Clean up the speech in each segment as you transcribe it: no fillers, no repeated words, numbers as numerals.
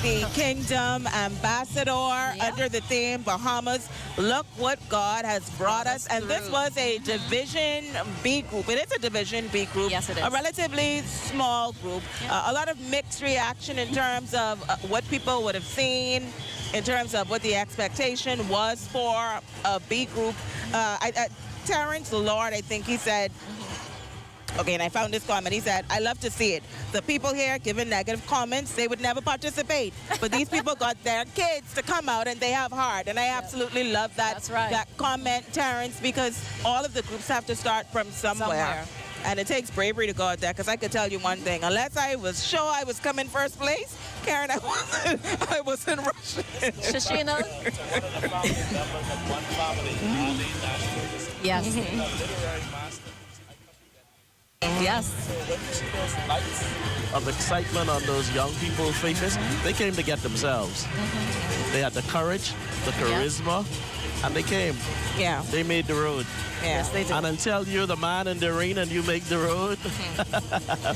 the Kingdom Ambassador under the theme Bahamas. Look what God has brought us. And this was a Division B group. It is a Division B group. Yes, it is. A relatively small group. A lot of mixed reaction in terms of what people would have seen, in terms of what the expectation was for a B group. Terrence Lord, I think he said, okay, and I found this comment. He said, I love to see it. The people here giving negative comments, they would never participate. But these people got their kids to come out and they have heart. And I absolutely love that, That's right. that comment, Terrence, because all of the groups have to start from somewhere. And it takes bravery to go out there, because I could tell you one thing. Unless I was sure I was coming first place, Karen, I wasn't rushing. Shashina? Yes. Yes. Of excitement on those young people's faces, they came to get themselves. They had the courage, the charisma, and they came. Yeah. They made the road. Yeah. Yes, they did. And until you're the man in the ring and you make the road,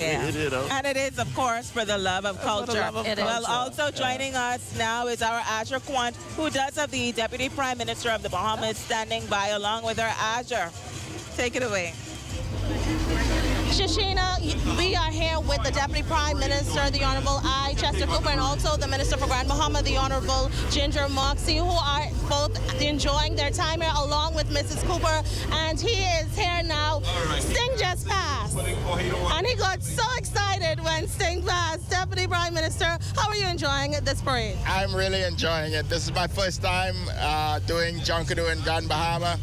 Yeah. you know. And it is, of course, for the love of culture. love of Well, culture. also joining us now is our Azure Quant, who does have the Deputy Prime Minister of the Bahamas standing by along with her Azure. Take it away. Shashina, we are here with the Deputy Prime Minister, the Honorable I. Chester Cooper, and also the Minister for Grand Bahama, the Honorable Ginger Moxie, who are both enjoying their time here along with Mrs. Cooper. And he is here now. Sting just passed. And he got so excited when Sting passed. Deputy Prime Minister, how are you enjoying this parade? I'm really enjoying it. This is my first time doing Junkanoo in Grand Bahama.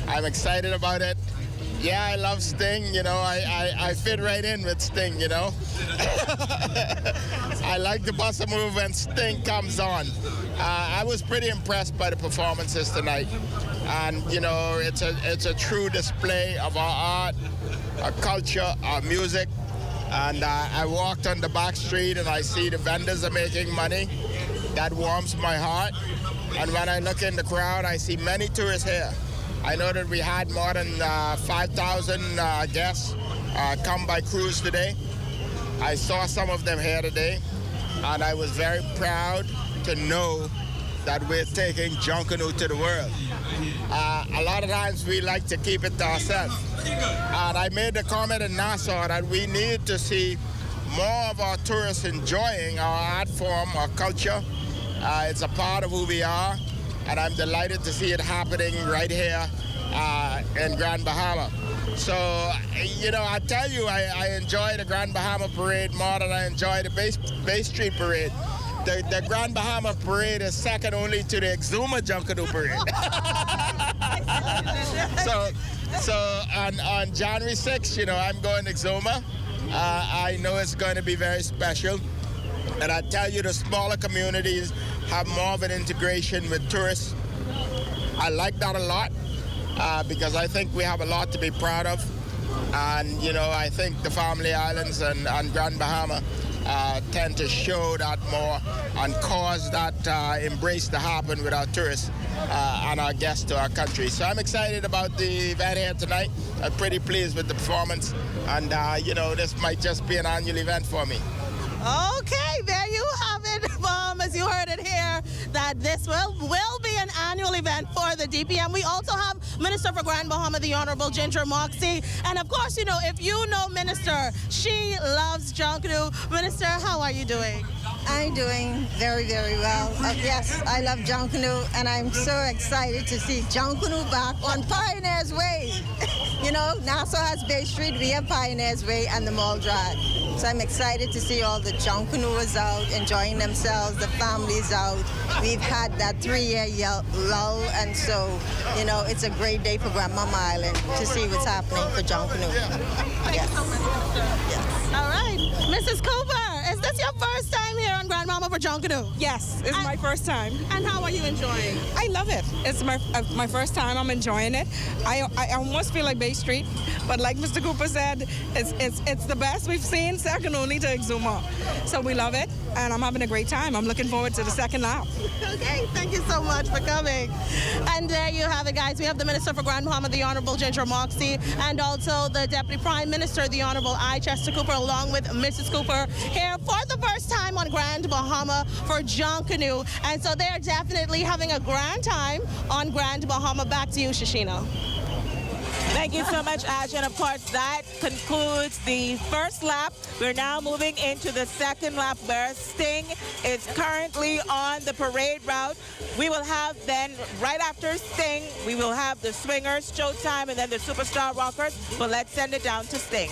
I'm excited about it. Yeah, I love Sting, you know, I fit right in with Sting, you know. I like the bossa move when Sting comes on. I was pretty impressed by the performances tonight. And, you know, it's a true display of our art, our culture, our music. And I walked on the back street and I see the vendors are making money. That warms my heart. And when I look in the crowd, I see many tourists here. I know that we had more than 5,000 guests come by cruise today. I saw some of them here today, and I was very proud to know that we're taking Junkanoo to the world. A lot of times we like to keep it to ourselves. And I made the comment in Nassau that we need to see more of our tourists enjoying our art form, our culture. It's a part of who we are. And I'm delighted to see it happening right here in Grand Bahama. So, you know, I tell you, I enjoy the Grand Bahama Parade more than I enjoy the Bay Street Parade. The Grand Bahama Parade is second only to the Exuma Junkanoo Parade. so on January 6th, you know, I'm going to Exuma. I know it's going to be very special. And I tell you, the smaller communities have more of an integration with tourists. I like that a lot because I think we have a lot to be proud of. And, you know, I think the Family Islands and Grand Bahama tend to show that more and cause that embrace to happen with our tourists and our guests to our country. So I'm excited about the event here tonight. I'm pretty pleased with the performance. And, you know, this might just be an annual event for me. Okay, there you have it, as you heard it here, that this will be an annual event for the DPM. We also have Minister for Grand Bahama, the Honorable Ginger Moxie. And of course, you know, if you know Minister, she loves Junkanoo. Minister, how are you doing? I'm doing very, very well. Yes, I love Junkanoo, and I'm so excited to see Junkanoo back on Pioneers Way. You know, Nassau has Bay Street, we have Pioneers Way and the Mall Drive. So I'm excited to see all the Junkanooers out, enjoying themselves, the families out. We've had that 3-year lull, and so, you know, it's a great day for Grand Bahama Island to see what's happening for Junkanoo. Yes. Yes. All right, Mrs. Cooper, is this your first time here on Grand Bahama for Junkanoo? Yes, it's my first time. And how are you enjoying? I love it. It's my first time. I'm enjoying it. I almost feel like Bay Street, but like Mr. Cooper said, it's the best we've seen, second only to Exuma. So we love it, and I'm having a great time. I'm looking forward to the second lap. Okay, thank you so much for coming. And there you have it, guys. We have the Minister for Grand Bahama, the Honorable Ginger Moxie, and also the Deputy Prime Minister, the Honorable I. Chester Cooper, along with Mrs. Cooper, here for the first time on Grand Bahama for Junkanoo. And so they're definitely having a grand time on Grand Bahama. Back to you, Shashina. Thank you so much, Ash. And of course, that concludes the first lap. We're now moving into the second lap where Sting is currently on the parade route. We will have then, right after Sting, we will have the Swingers, Showtime, and then the Superstar Rockers. But let's send it down to Sting.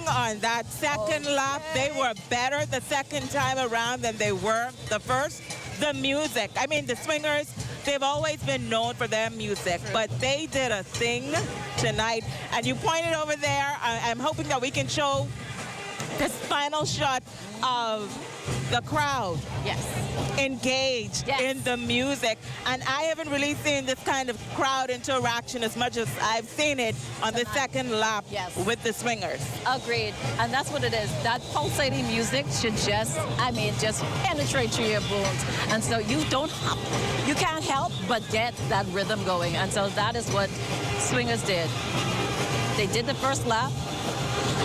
on that second lap. They were better the second time around than they were the first. The music, I mean, the swingers, they've always been known for their music, but they did a thing tonight. And you pointed over there. I'm hoping that we can show this final shot of the crowd. Yes. Engaged Yes. in the music. And I haven't really seen this kind of crowd interaction as much as I've seen it on the second lap Yes. with the swingers. Agreed. And that's what it is. That pulsating music should just penetrate through your bones. And so you can't help but get that rhythm going. And so that is what swingers did. They did the first lap.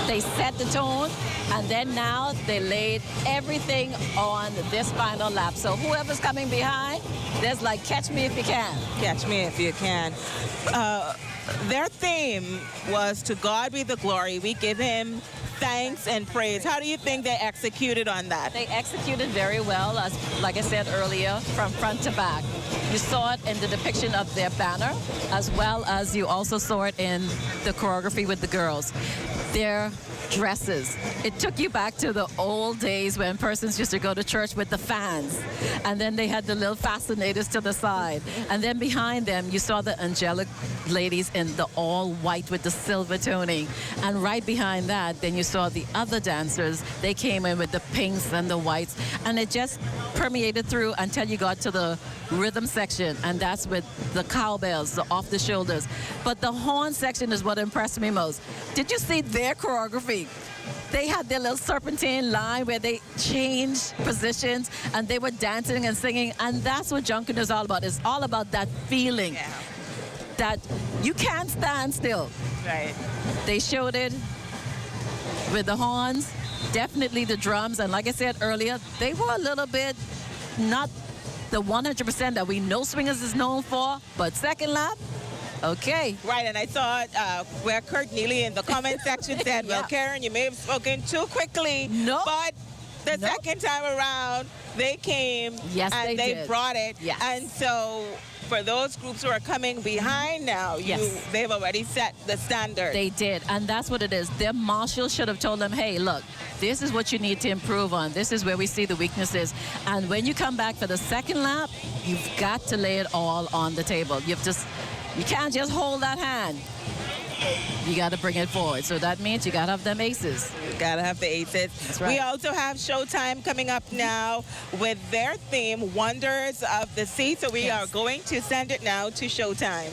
They set the tone, and then now they laid everything on this final lap. So whoever's coming behind, there's like, catch me if you can. Catch me if you can. Their theme was "To God be the glory. We give him thanks and praise." How do you think they executed on that? They executed very well, as like I said earlier, from front to back. You saw it in the depiction of their banner, as well as you also saw it in the choreography with the girls. Their dresses. It took you back to the old days when persons used to go to church with the fans, and then they had the little fascinators to the side. And then behind them, you saw the angelic ladies in the all white with the silver toning. And right behind that, then you saw the other dancers. They came in with the pinks and the whites, and it just permeated through until you got to the rhythm section, and that's with the cowbells, the off the shoulders. But the horn section is what impressed me most. Did you see their choreography? They had their little serpentine line where they changed positions, and they were dancing and singing, and that's what Junkanoo is all about. It's all about that feeling that you can't stand still. Right. They showed it with the horns, definitely the drums, and like I said earlier, they were a little bit not the 100% that we know swingers is known for, but second lap, okay. Right, and I saw where Kurt Neely in the comment section said, well, Karen, you may have spoken too quickly, but the second time around, they came and they brought it. Yes. And so for those groups who are coming behind now, they've already set the standard. They did, and that's what it is. Their marshal should have told them, hey, look, this is what you need to improve on. This is where we see the weaknesses. And when you come back for the second lap, you've got to lay it all on the table. You can't just hold that hand. You got to bring it forward. So that means you got to have them aces. You got to have the aces. That's right. We also have Showtime coming up now with their theme, Wonders of the Sea. So we are going to send it now to Showtime.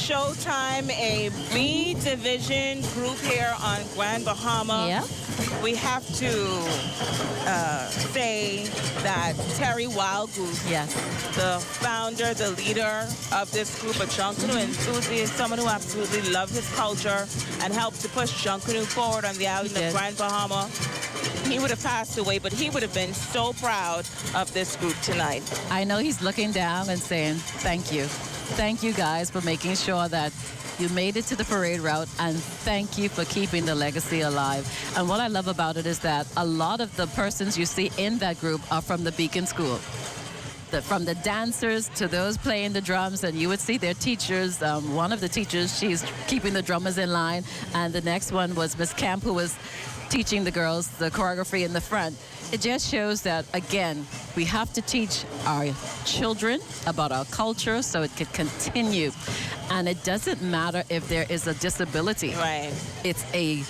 Showtime, a B division group here on Grand Bahama. Yeah. We have to say that Terry Wildgoose, Yes. the founder, the leader of this group of Junkanoo enthusiasts, someone who absolutely loved his culture and helped to push Junkanoo forward on the island of Grand Bahama. He would have passed away, but he would have been so proud of this group tonight. I know he's looking down and saying, thank you. Thank you guys for making sure that you made it to the parade route, and thank you for keeping the legacy alive. And what I love about it is that a lot of the persons you see in that group are from the Beacon School. From the dancers to those playing the drums, and you would see their teachers. One of the teachers, she's keeping the drummers in line, and the next one was Miss Camp, who was teaching the girls the choreography in the front. It just shows that, again, we have to teach our children about our culture so it can continue. And it doesn't matter if there is a disability. Right. It's a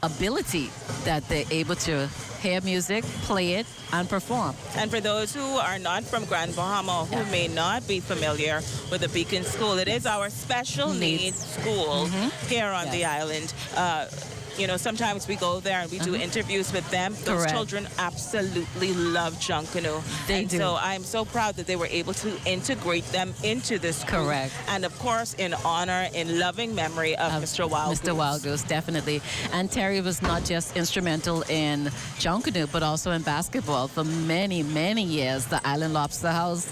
ability that they're able to hear music, play it, and perform. And for those who are not from Grand Bahama, who may not be familiar with the Beacon School, it is our special needs school here on the island. You know, sometimes we go there and we do interviews with them. Those Correct. children absolutely love Junkanoo. They do. So I'm so proud that they were able to integrate them into this group. Correct. And of course, in honor, in loving memory of Mr. Wildgoose. Mr. Wildgoose, definitely. And Terry was not just instrumental in Junkanoo, but also in basketball for many, many years. The Island Lobster House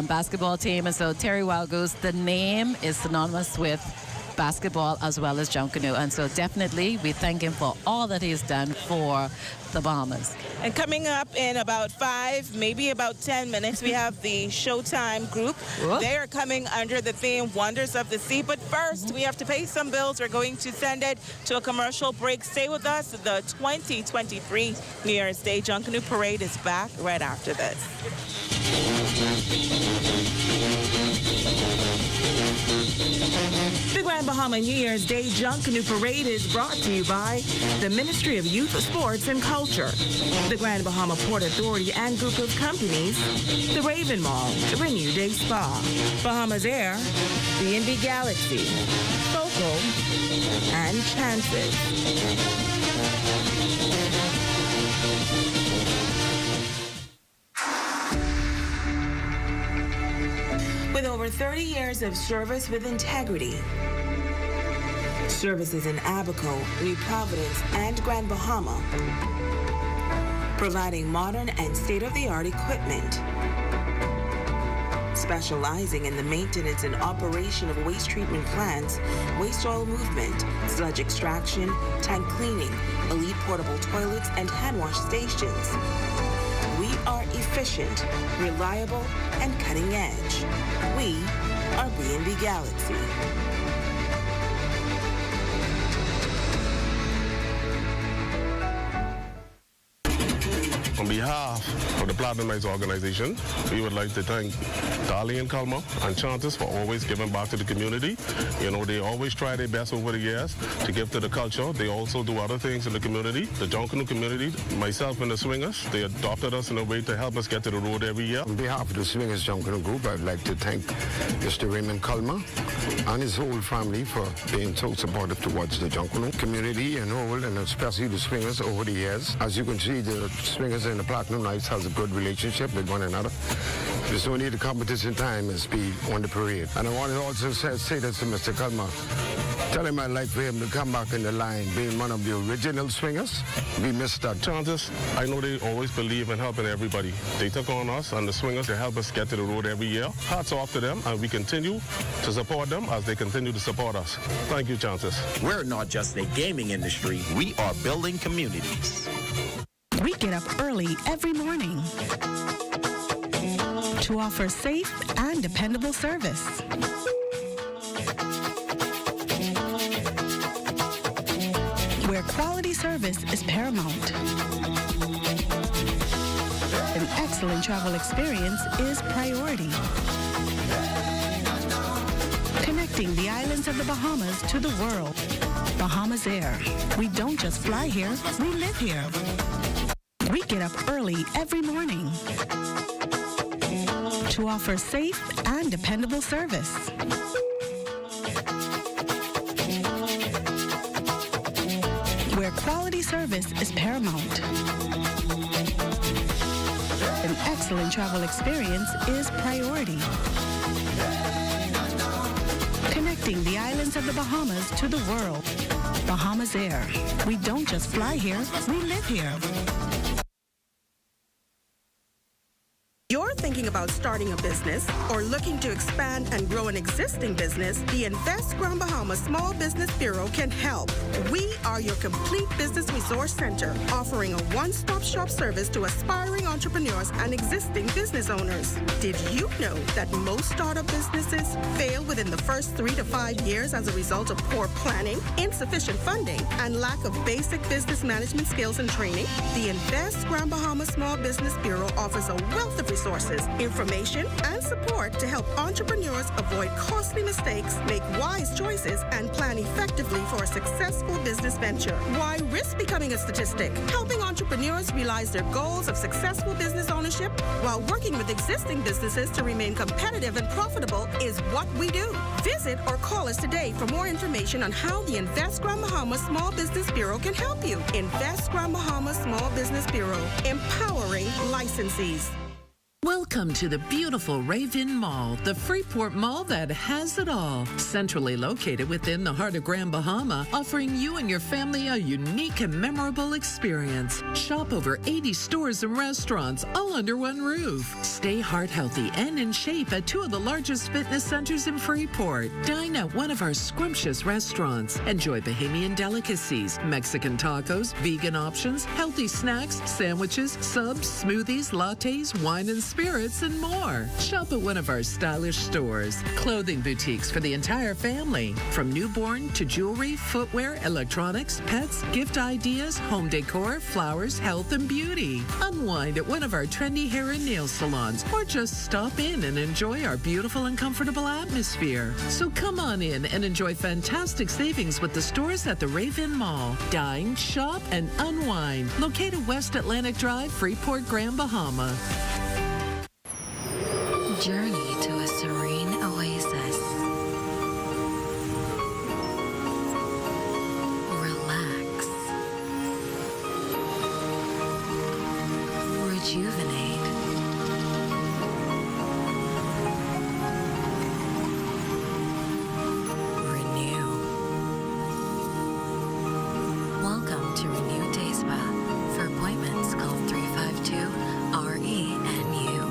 basketball team. And so Terry Wildgoose, the name is synonymous with basketball as well as Junkanoo. And so definitely we thank him for all that he's done for the Bahamas. And coming up in about 5, maybe about 10 minutes, we have the Showtime group. Whoop. They are coming under the theme Wonders of the Sea. But first, we have to pay some bills. We're going to send it to a commercial break. Stay with us. The 2023 New Year's Day Junkanoo Parade is back right after this. The Grand Bahama New Year's Day Junkanoo Parade is brought to you by the Ministry of Youth, Sports and Culture, the Grand Bahama Port Authority and group of companies, the Raven Mall, the Renew Day Spa, Bahamas Air, B&B Galaxy, Focal, and Chances. With over 30 years of service with integrity, services in Abaco, New Providence, and Grand Bahama, providing modern and state-of-the-art equipment, specializing in the maintenance and operation of waste treatment plants, waste oil movement, sludge extraction, tank cleaning, elite portable toilets, and hand wash stations. We are efficient, reliable, and cutting edge. We are B&B Galaxy. On behalf of the Platinum Nights organization, we would like to thank Darlene and Culma and Chantis for always giving back to the community. You know, they always try their best over the years to give to the culture. They also do other things in the community. The Junkanoo community, myself and the Swingers, they adopted us in a way to help us get to the road every year. On behalf of the Swingers Junkanoo group, I'd like to thank Mr. Raymond Culma and his whole family for being so supportive towards the Junkanoo community and whole, and especially the Swingers over the years. As you can see, the Swingers and the Platinum Nights has a good relationship with one another. There's no need the competition time is be on the parade. And I want to also say this to Mr. Culma. Tell him I'd like for him to come back in the line, being one of the original Swingers. We missed that. Chantis, I know they always believe in helping everybody. They took on us and the Swingers to help us get to the road every year. Hats off to them, and we continue to support them as they continue to support us. Thank you, Chantis. We're not just a gaming industry, we are building communities. We get up early every morning to offer safe and dependable service. Where quality service is paramount. An excellent travel experience is priority. Connecting the islands of the Bahamas to the world. Bahamas Air. We don't just fly here, we live here. We get up early every morning to offer safe and dependable service. quality service is paramount. An excellent travel experience is priority. Connecting the islands of the Bahamas to the world. Bahamas Air. We don't just fly here, we live here. You're thinking about starting a business or looking to expand and grow an existing business, the Invest Grand Bahama Small Business Bureau can help. We are your complete business resource center, offering a one-stop shop service to aspiring entrepreneurs and existing business owners. Did you know that most startup businesses fail within the first 3 to 5 years as a result of poor planning, insufficient funding, and lack of basic business management skills and training? The Invest Grand Bahama Small Business Bureau offers a wealth of resources, information, and support to help entrepreneurs avoid costly mistakes, make wise choices, and plan effectively for a successful business venture. Why risk becoming a statistic? Helping entrepreneurs realize their goals of successful business ownership while working with existing businesses to remain competitive and profitable is what we do. Visit or call us today for more information on how the Invest Grand Bahama Small Business Bureau can help you. Invest Grand Bahama Small Business Bureau, empowering licensees. Welcome to the beautiful Raven Mall, the Freeport Mall that has it all. Centrally located within the heart of Grand Bahama, offering you and your family a unique and memorable experience. Shop over 80 stores and restaurants, all under one roof. Stay heart healthy and in shape at 2 of the largest fitness centers in Freeport. Dine at one of our scrumptious restaurants. Enjoy Bahamian delicacies, Mexican tacos, vegan options, healthy snacks, sandwiches, subs, smoothies, lattes, wine and spirits, and more. Shop at one of our stylish stores. Clothing boutiques for the entire family. From newborn to jewelry, footwear, electronics, pets, gift ideas, home decor, flowers, health, and beauty. Unwind at one of our trendy hair and nail salons, or just stop in and enjoy our beautiful and comfortable atmosphere. So come on in and enjoy fantastic savings with the stores at the Raven Mall. Dine, shop, and unwind. Located West Atlantic Drive, Freeport, Grand Bahama. Journey to a serene oasis. Relax. Rejuvenate. Renew. Welcome to Renew Day Spa. For appointments, call 352-RE-NU.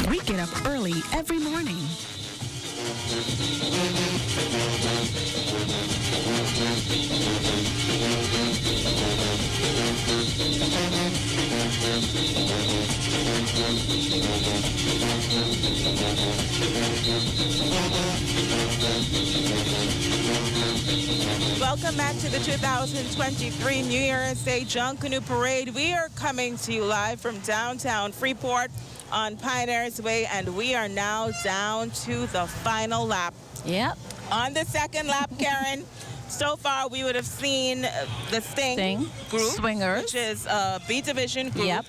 We get up early every morning. Welcome back to the 2023 New Year's Day Junkanoo Parade. We are coming to you live from downtown Freeport on Pioneers Way, and we are now down to the final lap. Yep. On the second lap, Karen, so far we would have seen the Sting group, Swingers, which is a B division group. Yep.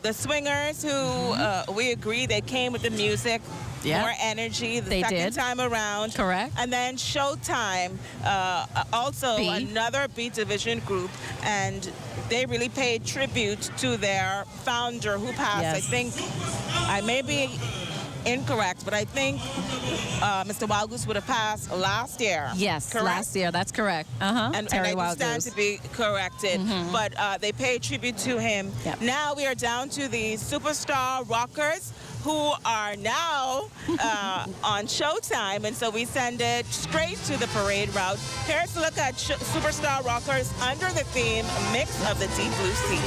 The Swingers, who we agree they came with the music, more energy the second time around. Correct. And then Showtime, also another B division group, and they really paid tribute to their founder who passed. Yes. I think, I may be incorrect, but I think Mr. Wild Goose would have passed last year. Yes, correct? last year. That's correct. And Terry I Wild stand Goose. to be corrected, but they paid tribute to him. Yep. Now we are down to the Superstar Rockers, who are now on Showtime, and so we send it straight to the parade route. Here's a look at Superstar Rockers under the theme Mix of the Deep Blue Sea.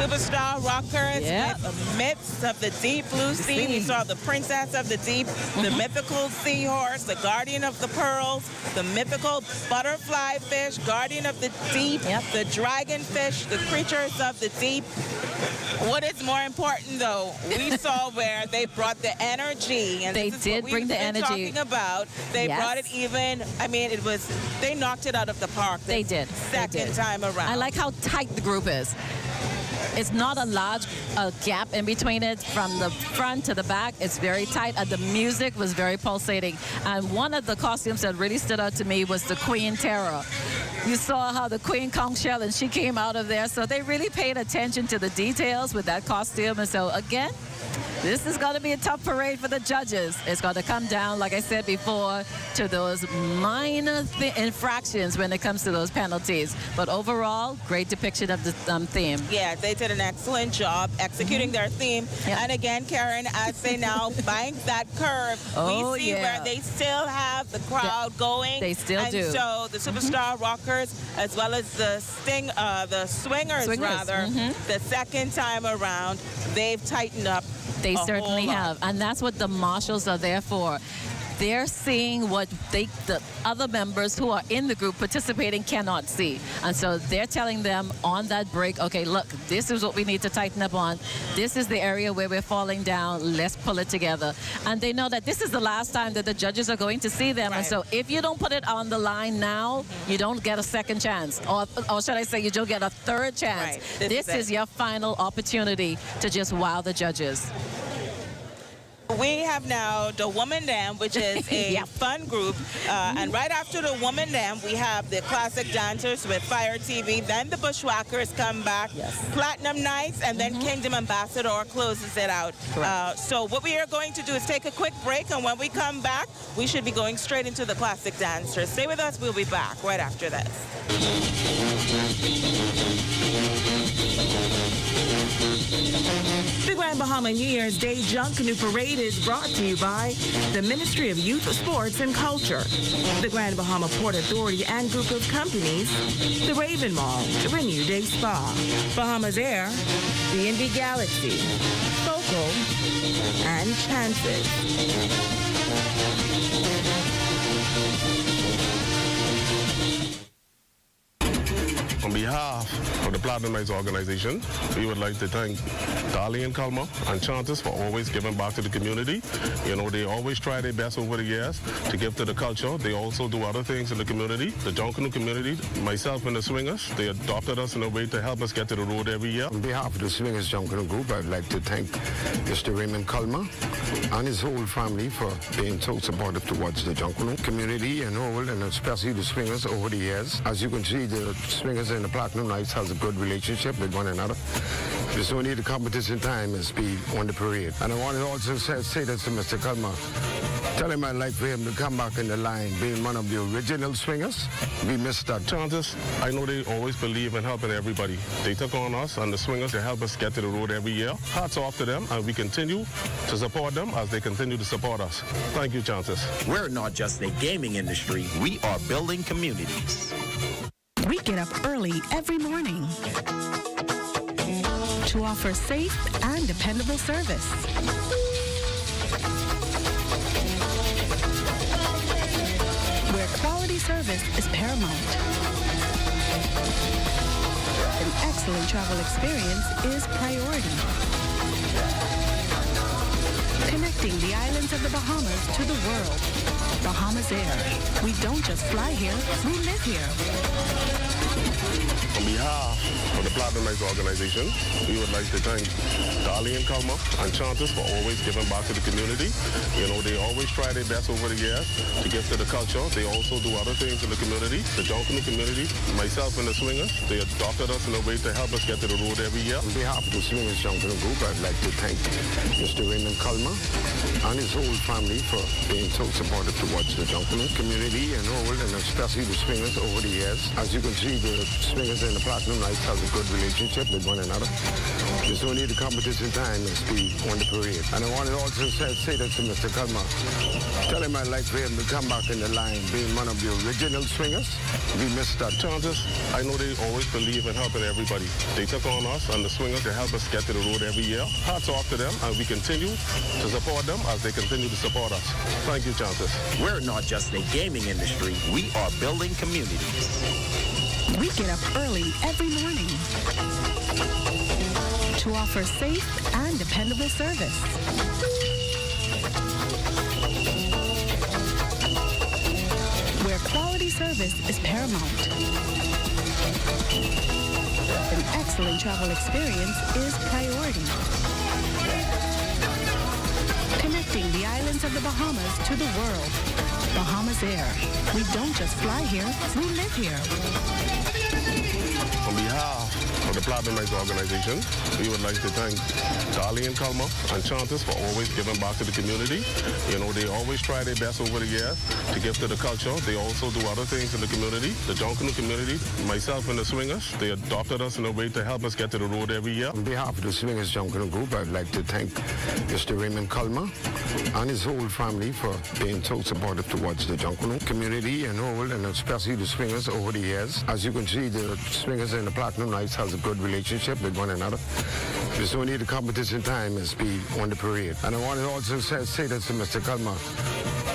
Superstar Rockers Yep. with Myths of the Deep Blue Sea. We saw the Princess of the Deep, the mythical Seahorse, the Guardian of the Pearls, the mythical Butterfly Fish, Guardian of the Deep, the Dragonfish, the Creatures of the Deep. What is more important, though, we saw where they brought the energy. And They this is did what bring the we've been energy. talking about. They Yes. brought it even, I mean, they knocked it out of the park. They did. Second time around. I like how tight the group is. It's not a large gap in between it from the front to the back. It's very tight, and the music was very pulsating. And one of the costumes that really stood out to me was the Queen Terror. You saw how the Queen conch shell, and she came out of there. So they really paid attention to the details with that costume. And so, again, this is going to be a tough parade for the judges. It's going to come down, like I said before, to those minor infractions when it comes to those penalties. But overall, great depiction of the theme. Yeah, they did an excellent job executing their theme. And again, Karen, as they now bank that curve, we see where they still have the crowd going. They still and do. So the Superstar Rockers, as well as the Swingers, rather, the second time around, they've tightened up. They certainly have. And that's what the marshals are there for. They're seeing what the other members who are in the group participating cannot see. And so they're telling them on that break, okay, look, this is what we need to tighten up on. This is the area where we're falling down. Let's pull it together. And they know that this is the last time that the judges are going to see them. And so if you don't put it on the line now, you don't get a second chance. Or should I say, you don't get a third chance. This is your final opportunity to just wow the judges. We have now the Woman Dam, which is a fun group. And right after the Woman Dam, we have the classic dancers with Fire TV. Then the Bushwhackers come back. Platinum Nights, and then Kingdom Ambassador closes it out. So what we are going to do is take a quick break. And when we come back, we should be going straight into the classic dancers. Stay with us. We'll be back right after this. The Grand Bahama New Year's Day Junkanoo Parade is brought to you by the Ministry of Youth, Sports, and Culture, the Grand Bahama Port Authority and group of companies, the Raven Mall, Renew Day Spa, Bahamas Air, B&B Galaxy, Focal, and Chances. On behalf of the Platinum Nights organization, we would like to thank Darlene and Kalma and Chantis for always giving back to the community. You know, they always try their best over the years to give to the culture. They also do other things in the community. The Junkanoo community, myself and the Swingers, they adopted us in a way to help us get to the road every year. On behalf of the Swingers Junkanoo group, I'd like to thank Mr. Raymond Kalma and his whole family for being so supportive towards the Junkanoo community and whole, and especially the Swingers over the years. As you can see, the Swingers and the Platinum Nights has a good relationship with one another. There's only the competition time is be on the parade. And I want to also say this to Mr. Kalma. Tell him I'd like for him to come back in the line, being one of the original Swingers. We missed that. Chantis, I know they always believe in helping everybody. They took on us and the Swingers to help us get to the road every year. Hats off to them, and we continue to support them as they continue to support us. Thank you, Chantis. We're not just a gaming industry, we are building communities. We get up early every morning to offer safe and dependable service. Where quality service is paramount. An excellent travel experience is priority. Connecting the islands of the Bahamas to the world. Bahamas Air. We don't just fly here, we live here. On behalf of the Platinum Nights organization, we would like to thank Darlene and Kalma and Chantis for always giving back to the community. You know, they always try their best over the years to give to the culture. They also do other things in the community. The Junkanoo community, myself and the Swingers, they adopted us in a way to help us get to the road every year. On behalf of the Swingers Junkanoo group, I'd like to thank Mr. Raymond Kalma and his whole family for being so supportive towards the Junkanoo community and whole, and especially the Swingers over the years. As you can see, the Swingers and the Platinum Nights have a good relationship with one another. There's only the competition time is be on the parade. And I want to also say that to Mr. Kalma. Tell him I'd like for him to come back in the line, being one of the original swingers. We missed that. Chances, I know they always believe in helping everybody. They took on us and the swingers to help us get to the road every year. Hats off to them, and we continue to support them as they continue to support us. Thank you, Chances. We're not just a gaming industry, we are building communities. We get up early every morning to offer safe and dependable service. Where quality service is paramount. An excellent travel experience is priority. Connecting the islands of the Bahamas to the world. Bahamas Air. We don't just fly here, we live here. On behalf of the Platinum Rights Organization, we would like to thank Darlene and Kalma and Chantis for always giving back to the community. You know, they always try their best over the years to give to the culture. They also do other things in the community. The Junkanoo community, myself and the Swingers, they adopted us in a way to help us get to the road every year. On behalf of the Swingers Junkanoo Group, I'd like to thank Mr. Raymond Kalma and his whole family for being so supportive towards the Junkanoo community and whole, and especially the Swingers over the years. As you can see, the Swingers and the Platinum Rights has a good relationship with one another. There's only the competition time is be on the parade. And I want to also say that to Mr. Kalma.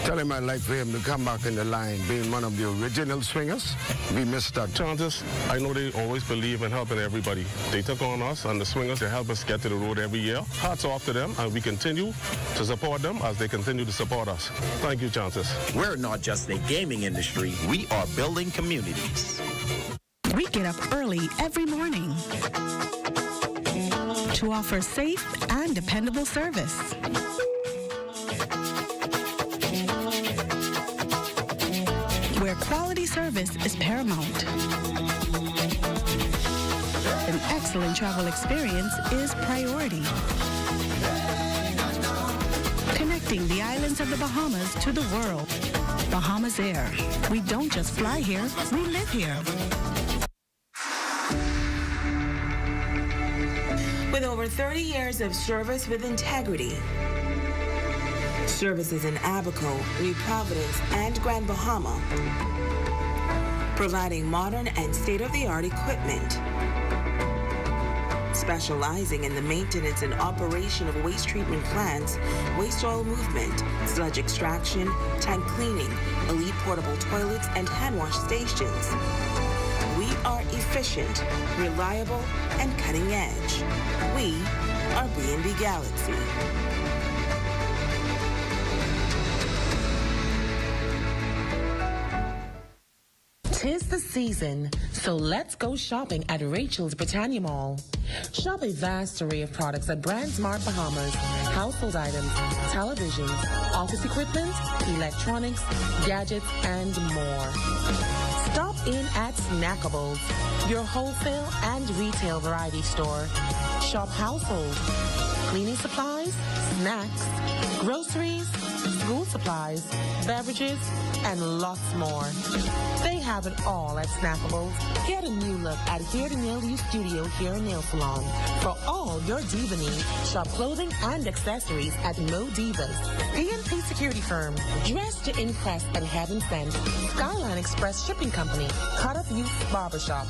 Tell him I'd like for him to come back in the line, being one of the original swingers. We missed that. Chances, I know they always believe in helping everybody. They took on us and the swingers to help us get to the road every year. Hats off to them, and we continue to support them as they continue to support us. Thank you, Chances. We're not just a gaming industry, we are building communities. We get up early every morning to offer safe and dependable service. Where quality service is paramount. An excellent travel experience is priority. Connecting the islands of the Bahamas to the world. Bahamas Air. We don't just fly here, we live here. With over 30 years of service with integrity, services in Abaco, New Providence, and Grand Bahama, providing modern and state-of-the-art equipment, specializing in the maintenance and operation of waste treatment plants, waste oil movement, sludge extraction, tank cleaning, elite portable toilets, and hand wash stations. We are efficient, reliable, and cutting edge. We are B&B Galaxy. Tis the season, so let's go shopping at Rachel's Britannia Mall. Shop a vast array of products at Brand Smart Bahamas, household items, televisions, office equipment, electronics, gadgets, and more. Stop in at Snackables, your wholesale and retail variety store. Shop household, cleaning supplies, snacks, groceries, school supplies, beverages, and lots more. They have it all at Snackables. Get a new look at Here to Nail You Studio Hair and Nail Salon. For all your diva needs, shop clothing and accessories at Mo Divas. PNP Security Firm, dressed to impress and heaven sent. Skyline Express Shipping Company, Cut Up Youth Barbershop.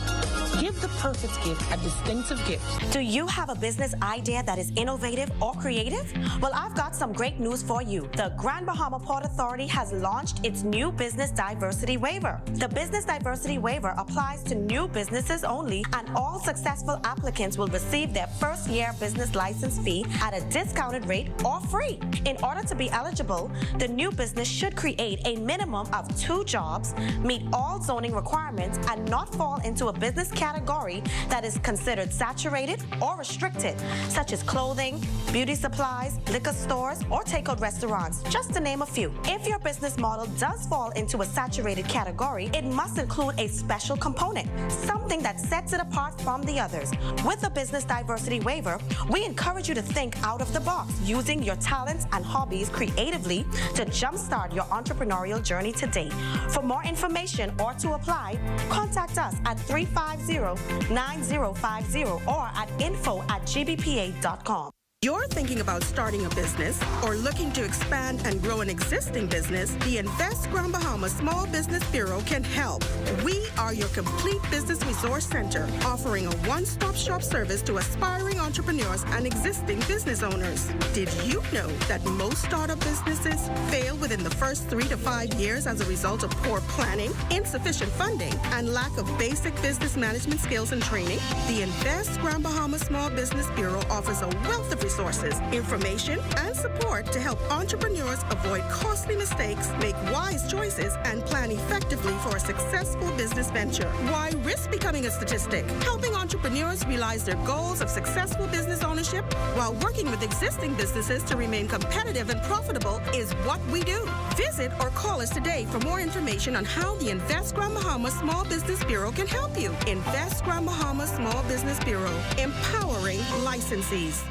Give the perfect gift a distinctive gift. Do you have a business idea that is innovative or creative? Well, I've got some great news for you. The Grand Bahama Port Authority has launched its new Business Diversity Waiver. The Business Diversity Waiver applies to new businesses only, and all successful applicants will receive their first year business license fee at a discounted rate or free. In order to be eligible, the new business should create a minimum of 2 jobs, meet all zoning requirements, and not fall into a business category that is considered saturated or restricted, such as clothing, beauty supplies, liquor stores, or takeout restaurants. just to name a few. If your business model does fall into a saturated category, it must include a special component, something that sets it apart from the others. With the Business Diversity Waiver, we encourage you to think out of the box, using your talents and hobbies creatively to jumpstart your entrepreneurial journey today. For more information or to apply, contact us at 350-9050 or at info@gbpa.com. You're thinking about starting a business or looking to expand and grow an existing business, the Invest Grand Bahama Small Business Bureau can help. We are your complete business resource center, offering a one-stop shop service to aspiring entrepreneurs and existing business owners. Did you know that most startup businesses fail within the first 3 to 5 years as a result of poor planning, insufficient funding, and lack of basic business management skills and training? The Invest Grand Bahama Small Business Bureau offers a wealth of resources, information, and support to help entrepreneurs avoid costly mistakes, make wise choices, and plan effectively for a successful business venture. Why risk becoming a statistic? Helping entrepreneurs realize their goals of successful business ownership while working with existing businesses to remain competitive and profitable is what we do. Visit or call us today for more information on how the Invest Grand Bahama Small Business Bureau can help you. Invest Grand Bahama Small Business Bureau, empowering licensees.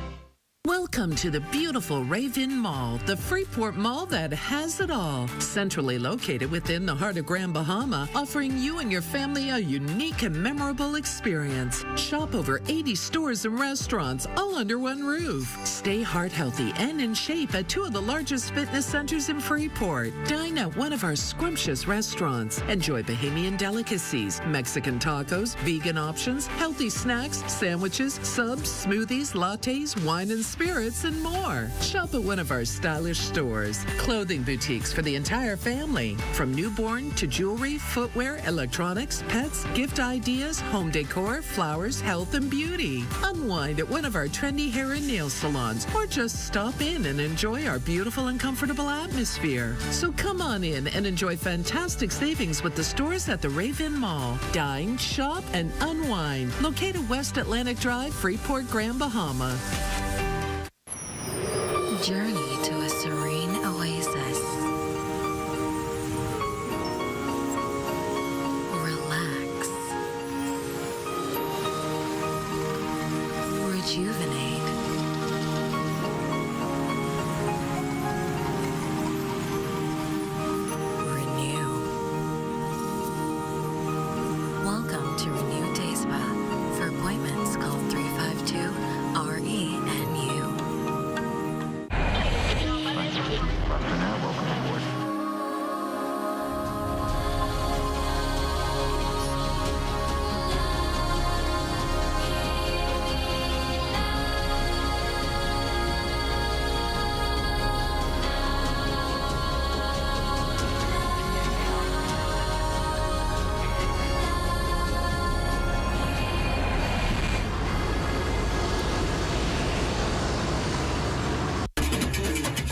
Welcome to the beautiful Raven Mall, the Freeport Mall that has it all. Centrally located within the heart of Grand Bahama, offering you and your family a unique and memorable experience. Shop over 80 stores and restaurants, all under one roof. Stay heart healthy and in shape at 2 of the largest fitness centers in Freeport. Dine at one of our scrumptious restaurants. Enjoy Bahamian delicacies, Mexican tacos, vegan options, healthy snacks, sandwiches, subs, smoothies, lattes, wine and spirits, and more. Shop at one of our stylish stores. Clothing boutiques for the entire family. From newborn to jewelry, footwear, electronics, pets, gift ideas, home decor, flowers, health, and beauty. Unwind at one of our trendy hair and nail salons, or just stop in and enjoy our beautiful and comfortable atmosphere. So come on in and enjoy fantastic savings with the stores at the Raven Mall. Dine, shop, and unwind. Located West Atlantic Drive, Freeport, Grand Bahama. Journey to a serene oasis. Relax. Rejuvenate. Renew. Welcome to Renew Day Spa. For appointments, call 352-RENU.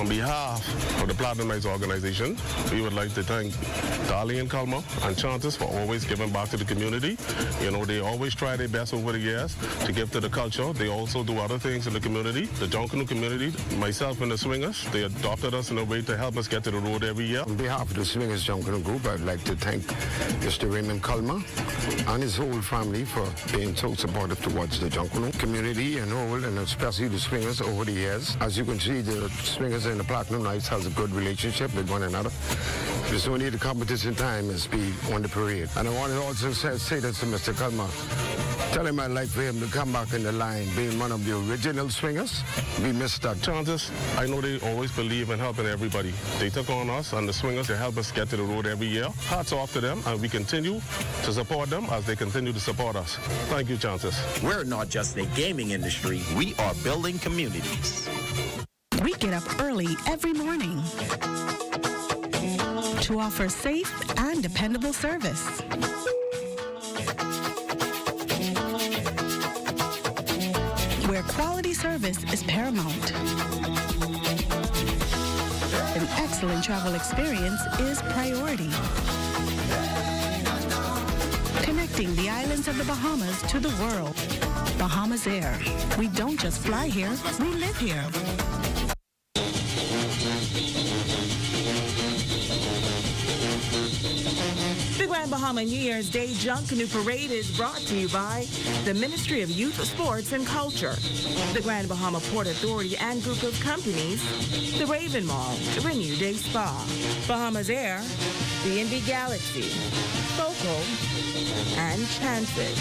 On behalf of the Platinum Nights organization, we would like to thank Darlene and Kalma and Chantis for always giving back to the community. You know, they always try their best over the years to give to the culture. They also do other things in the community. The Junkanoo community, myself and the Swingers, they adopted us in a way to help us get to the road every year. On behalf of the Swingers Junkanoo group, I'd like to thank Mr. Raymond Kalma and his whole family for being so supportive towards the Junkanoo community and all, and especially the Swingers over the years. As you can see, the Swingers and the Platinum Nights has a good relationship with one another. There's only the competition time is be on the parade. And I want to also say this to Mr. Kalma. Tell him I'd like for him to come back in the line, being one of the original Swingers. We missed that. Chances, I know they always believe in helping everybody. They took on us and the Swingers to help us get to the road every year. Hats off to them, and we continue to support them as they continue to support us. Thank you, Chances. We're not just a gaming industry, we are building communities. We get up early every morning to offer safe and dependable service. Where quality service is paramount. An excellent travel experience is priority. Connecting the islands of the Bahamas to the world. Bahamas Air. We don't just fly here, we live here. Bahama New Year's Day Junkanoo Parade is brought to you by the Ministry of Youth, Sports, and Culture, the Grand Bahama Port Authority and group of companies, the Raven Mall, Renew Day Spa, Bahamas Air, B&B Galaxy, Focal, and Chances.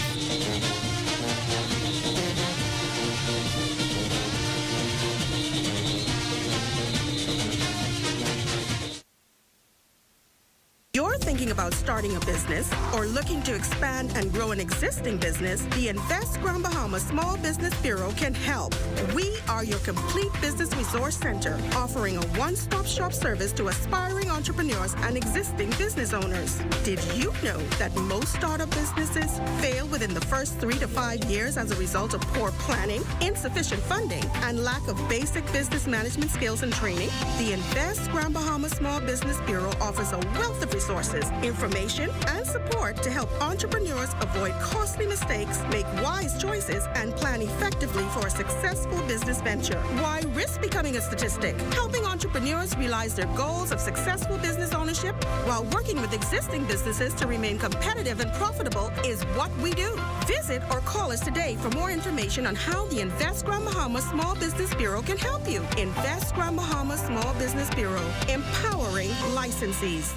You're thinking about starting a business or looking to expand and grow an existing business, the Invest Grand Bahama Small Business Bureau can help. We are your complete business resource center, offering a one-stop shop service to aspiring entrepreneurs and existing business owners. Did you know that most startup businesses fail within the first 3 to 5 years as a result of poor planning, insufficient funding, and lack of basic business management skills and training? The Invest Grand Bahama Small Business Bureau offers a wealth of resources, information, and support to help entrepreneurs avoid costly mistakes, make wise choices, and plan effectively for a successful business venture. Why risk becoming a statistic? Helping entrepreneurs realize their goals of successful business ownership while working with existing businesses to remain competitive and profitable is what we do. Visit or call us today for more information on how the Invest Grand Bahama Small Business Bureau can help you. Invest Grand Bahama Small Business Bureau, empowering licensees.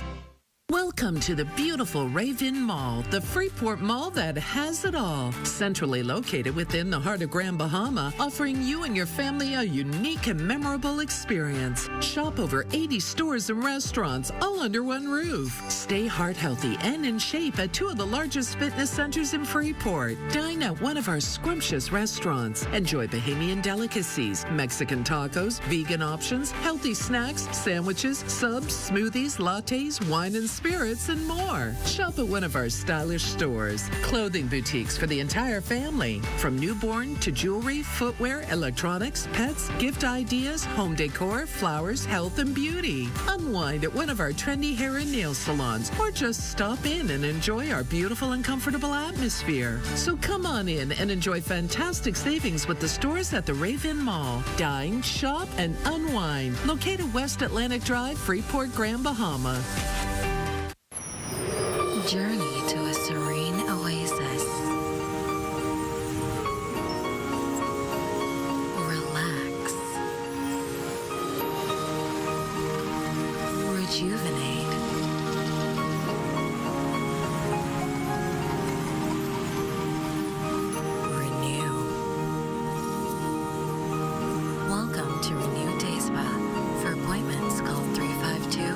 Welcome to the beautiful Raven Mall, the Freeport Mall that has it all. Centrally located within the heart of Grand Bahama, offering you and your family a unique and memorable experience. Shop over 80 stores and restaurants, all under one roof. Stay heart healthy and in shape at 2 of the largest fitness centers in Freeport. Dine at one of our scrumptious restaurants. Enjoy Bahamian delicacies, Mexican tacos, vegan options, healthy snacks, sandwiches, subs, smoothies, lattes, wine and spirits, and more. Shop at one of our stylish stores. Clothing boutiques for the entire family. From newborn to jewelry, footwear, electronics, pets, gift ideas, home decor, flowers, health, and beauty. Unwind at one of our trendy hair and nail salons, or just stop in and enjoy our beautiful and comfortable atmosphere. So come on in and enjoy fantastic savings with the stores at the Raven Mall. Dine, shop, and unwind. Located West Atlantic Drive, Freeport, Grand Bahama. Journey to a serene oasis. Relax. Rejuvenate. Renew. Welcome to Renew Day Spa. For appointments, call 352-RE-NU.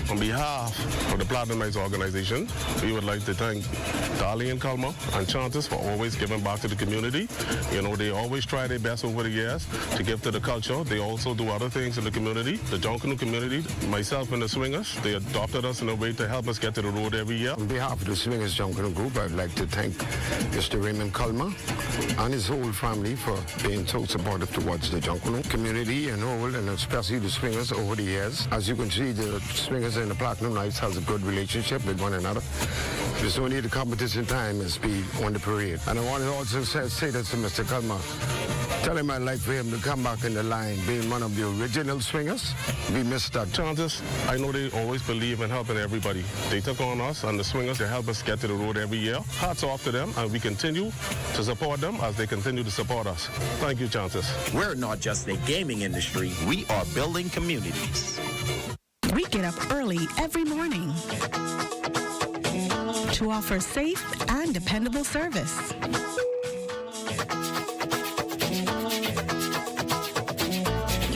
On behalf of the Platinum Nights organization, we would like to thank Darlene Culmer and Chantis for always giving back to the community. You know, they always try their best over the years to give to the culture. They also do other things in the community. The Junkanoo community, myself and the Swingers, they adopted us in a way to help us get to the road every year. On behalf of the Swingers Junkanoo Group, I'd like to thank Mr. Raymond Culmer and his whole family for being so supportive towards the Junkanoo community and whole, and especially the Swingers over the years. As you can see, the Swingers and the Platinum Nights has a good relationship with one another. It's only the competition time is be on the parade. And I want to also say this to Mr. Culmer. Tell him I'd like for him to come back in the line, being one of the original Swingers. We missed that. Chantis, I know they always believe in helping everybody. They took on us and the Swingers to help us get to the road every year. Hats off to them, and we continue to support them as they continue to support us. Thank you, Chantis. We're not just a gaming industry, we are building communities. We get up early every morning to offer safe and dependable service.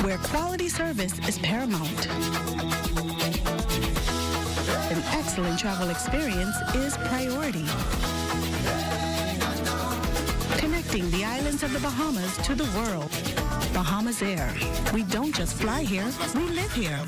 Where quality service is paramount. An excellent travel experience is priority. Connecting the islands of the Bahamas to the world. Bahamas Air. We don't just fly here, we live here.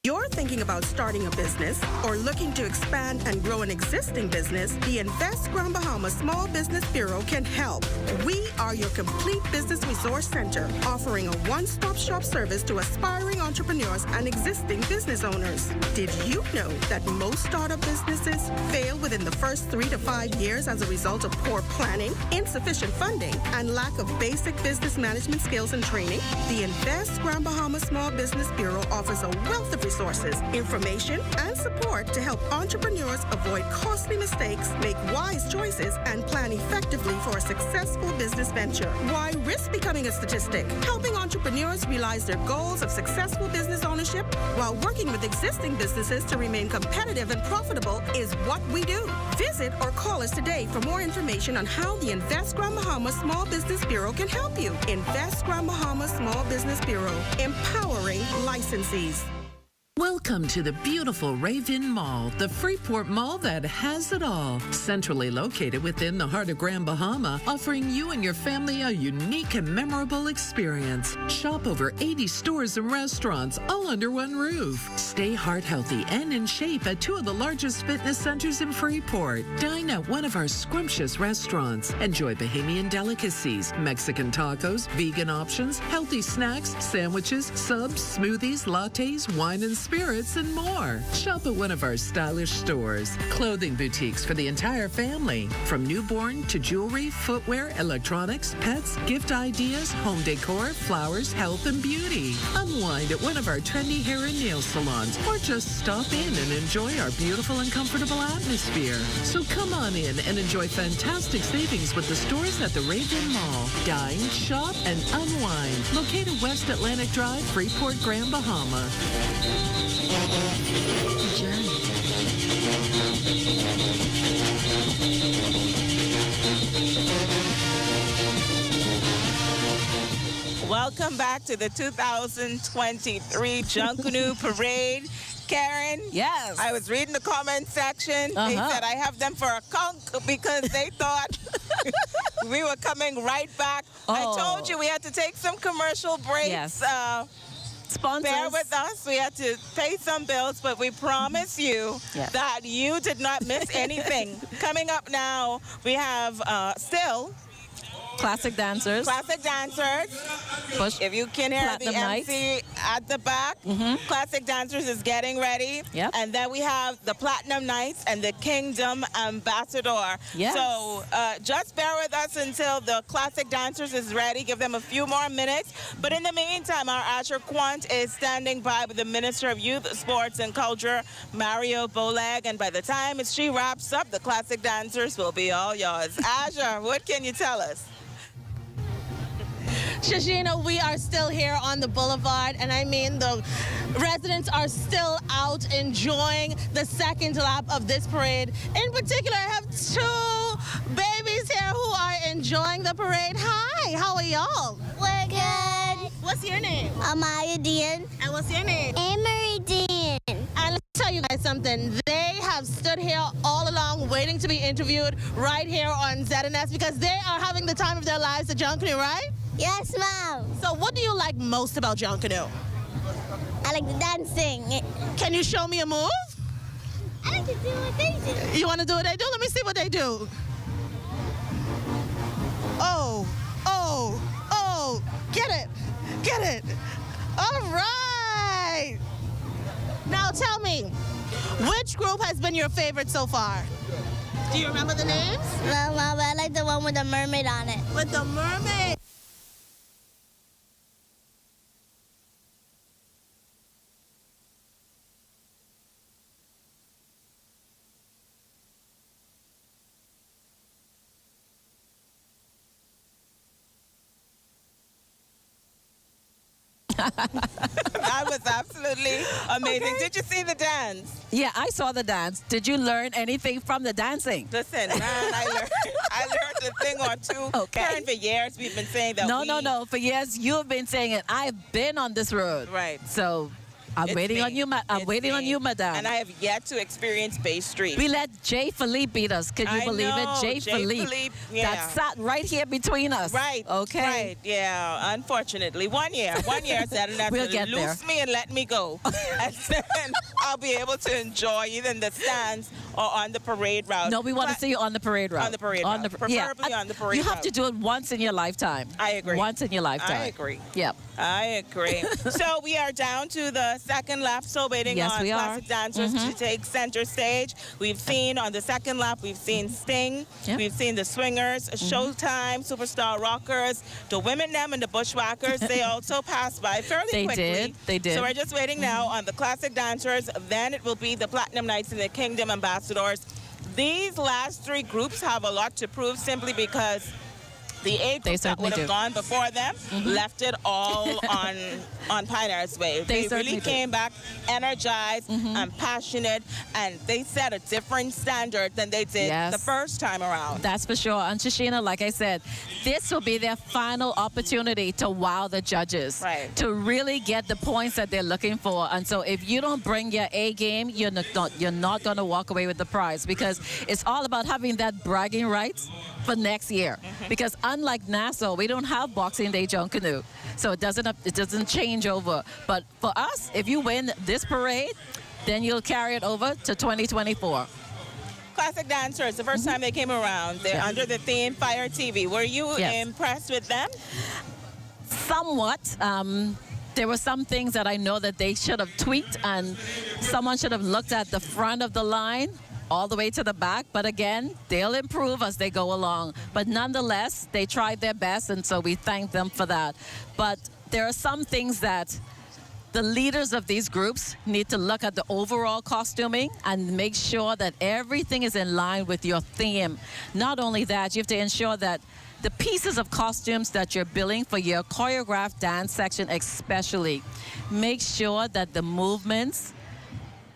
You're thinking about starting a business or looking to expand and grow an existing business, the Invest Grand Bahama Small Business Bureau can help. We are your complete business resource center, offering a one-stop shop service to aspiring entrepreneurs and existing business owners. Did you know that most startup businesses fail within the first 3 to 5 years as a result of poor planning, insufficient funding, and lack of basic business management skills and training? The Invest Grand Bahama Small Business Bureau offers a wealth of resources, information, and support to help entrepreneurs avoid costly mistakes, make wise choices, and plan effectively for a successful business venture. Why risk becoming a statistic? Helping entrepreneurs realize their goals of successful business ownership while working with existing businesses to remain competitive and profitable is what we do. Visit or call us today for more information on how the Invest Grand Bahama Small Business Bureau can help you. Invest Grand Bahama Small Business Bureau, empowering licensees. Welcome to the beautiful Raven Mall, the Freeport Mall that has it all. Centrally located within the heart of Grand Bahama, offering you and your family a unique and memorable experience. Shop over 80 stores and restaurants, all under one roof. Stay heart healthy and in shape at 2 of the largest fitness centers in Freeport. Dine at one of our scrumptious restaurants. Enjoy Bahamian delicacies, Mexican tacos, vegan options, healthy snacks, sandwiches, subs, smoothies, lattes, wine and spirits, and more. Shop at one of our stylish stores. Clothing boutiques for the entire family. From newborn to jewelry, footwear, electronics, pets, gift ideas, home decor, flowers, health, and beauty. Unwind at one of our trendy hair and nail salons, or just stop in and enjoy our beautiful and comfortable atmosphere. So come on in and enjoy fantastic savings with the stores at the Raven Mall. Dine, shop, and unwind. Located West Atlantic Drive, Freeport, Grand Bahama. Welcome back to the 2023 Junkanoo Parade. Karen? Yes. I was reading the comment section. They said I have them for a conk because they thought we were coming right back. I told you we had to take some commercial breaks. Yes. Sponsors. Bear with us. We had to pay some bills, but we promise you that you did not miss anything. Coming up now, we have still Classic dancers. Classic dancers. Push. If you can hear Platinum the Nights. MC at the back, Classic Dancers is getting ready. Yep. And then we have the Platinum Nights and the Kingdom Ambassador. Yes. So just bear with us until the Classic Dancers is ready. Give them a few more minutes. But in the meantime, our Asher Quant is standing by with the Minister of Youth, Sports and Culture, Mario Bolag. And by the time she wraps up, the Classic Dancers will be all yours. Asher, what can you tell us? Shashina, we are still here on the boulevard, and I mean the residents are still out enjoying the second lap of this parade. In particular, I have 2 babies here who are enjoying the parade. Hi, how are y'all? We're good. What's your name? Amaya Dean. And what's your name? Amory Dean. And let's tell you guys something. They have stood here all along waiting to be interviewed right here on ZNS because they are having the time of their lives at Junkanoo, right? Yes, Mom. So what do you like most about Junkanoo? I like the dancing. Can you show me a move? I like to do what they do. You want to do what they do? Let me see what they do. Oh, oh, oh. Get it. Get it. All right. Now tell me, which group has been your favorite so far? Do you remember the names? No, Mom, I like the one with the mermaid on it. With the mermaid. That was absolutely amazing. Okay. Did you see the dance? Yeah, I saw the dance. Did you learn anything from the dancing? Listen, man, I learned a thing or two. Okay. Karen, for years we've been saying that. No. For years you've been saying it. I've been on this road. Right. So I'm waiting on you, I'm waiting on you, madam. And I have yet to experience Bay Street. We let Jay Philippe beat us. Can you believe it? Jay Philippe. Yeah. that sat right here between us. Right. Okay. Right. Yeah. Unfortunately, 1 year. 1 year said enough. We'll to get there. loose me and let me go, and then I'll be able to enjoy either in the stands or on the parade route. No, we want to see you on the parade route. On the parade route. Preferably on the parade You have route. to do it once in your lifetime. I agree. Once in your lifetime. I agree. Yep. I agree. So we are down to the second lap, still waiting Yes, on we are. classic dancers to take center stage. We've seen on the second lap, we've seen Sting, we've seen the Swingers, Showtime, Superstar Rockers, the Women Them and the Bushwhackers. They also passed by fairly They quickly. did. They did. So we're just waiting now on the classic dancers. Then it will be the Platinum Knights and the Kingdom Ambassadors. These last three groups have a lot to prove simply because the eight groups that would have gone before them left it all on Pioneer's Way. They really came back energized and passionate, and they set a different standard than they did the first time around. That's for sure. And Shashina, like I said, this will be their final opportunity to wow the judges, to really get the points that they're looking for. And so if you don't bring your A game, you're not going to walk away with the prize, because it's all about having that bragging rights for next year. Because unlike Nassau, we don't have Boxing Day Junkanoo, so it doesn't change over. But for us, if you win this parade, then you'll carry it over to 2024. Classic dancers, the first time they came around, they're under the theme Fire TV. Were you impressed with them? Somewhat. There were some things that I know that they should have tweaked, and someone should have looked at the front of the line all the way to the back. But again, they'll improve as they go along. But nonetheless, they tried their best, and so we thank them for that. But there are some things that the leaders of these groups need to look at the overall costuming and make sure that everything is in line with your theme. Not only that, you have to ensure that the pieces of costumes that you're building for your choreographed dance section especially, make sure that the movements,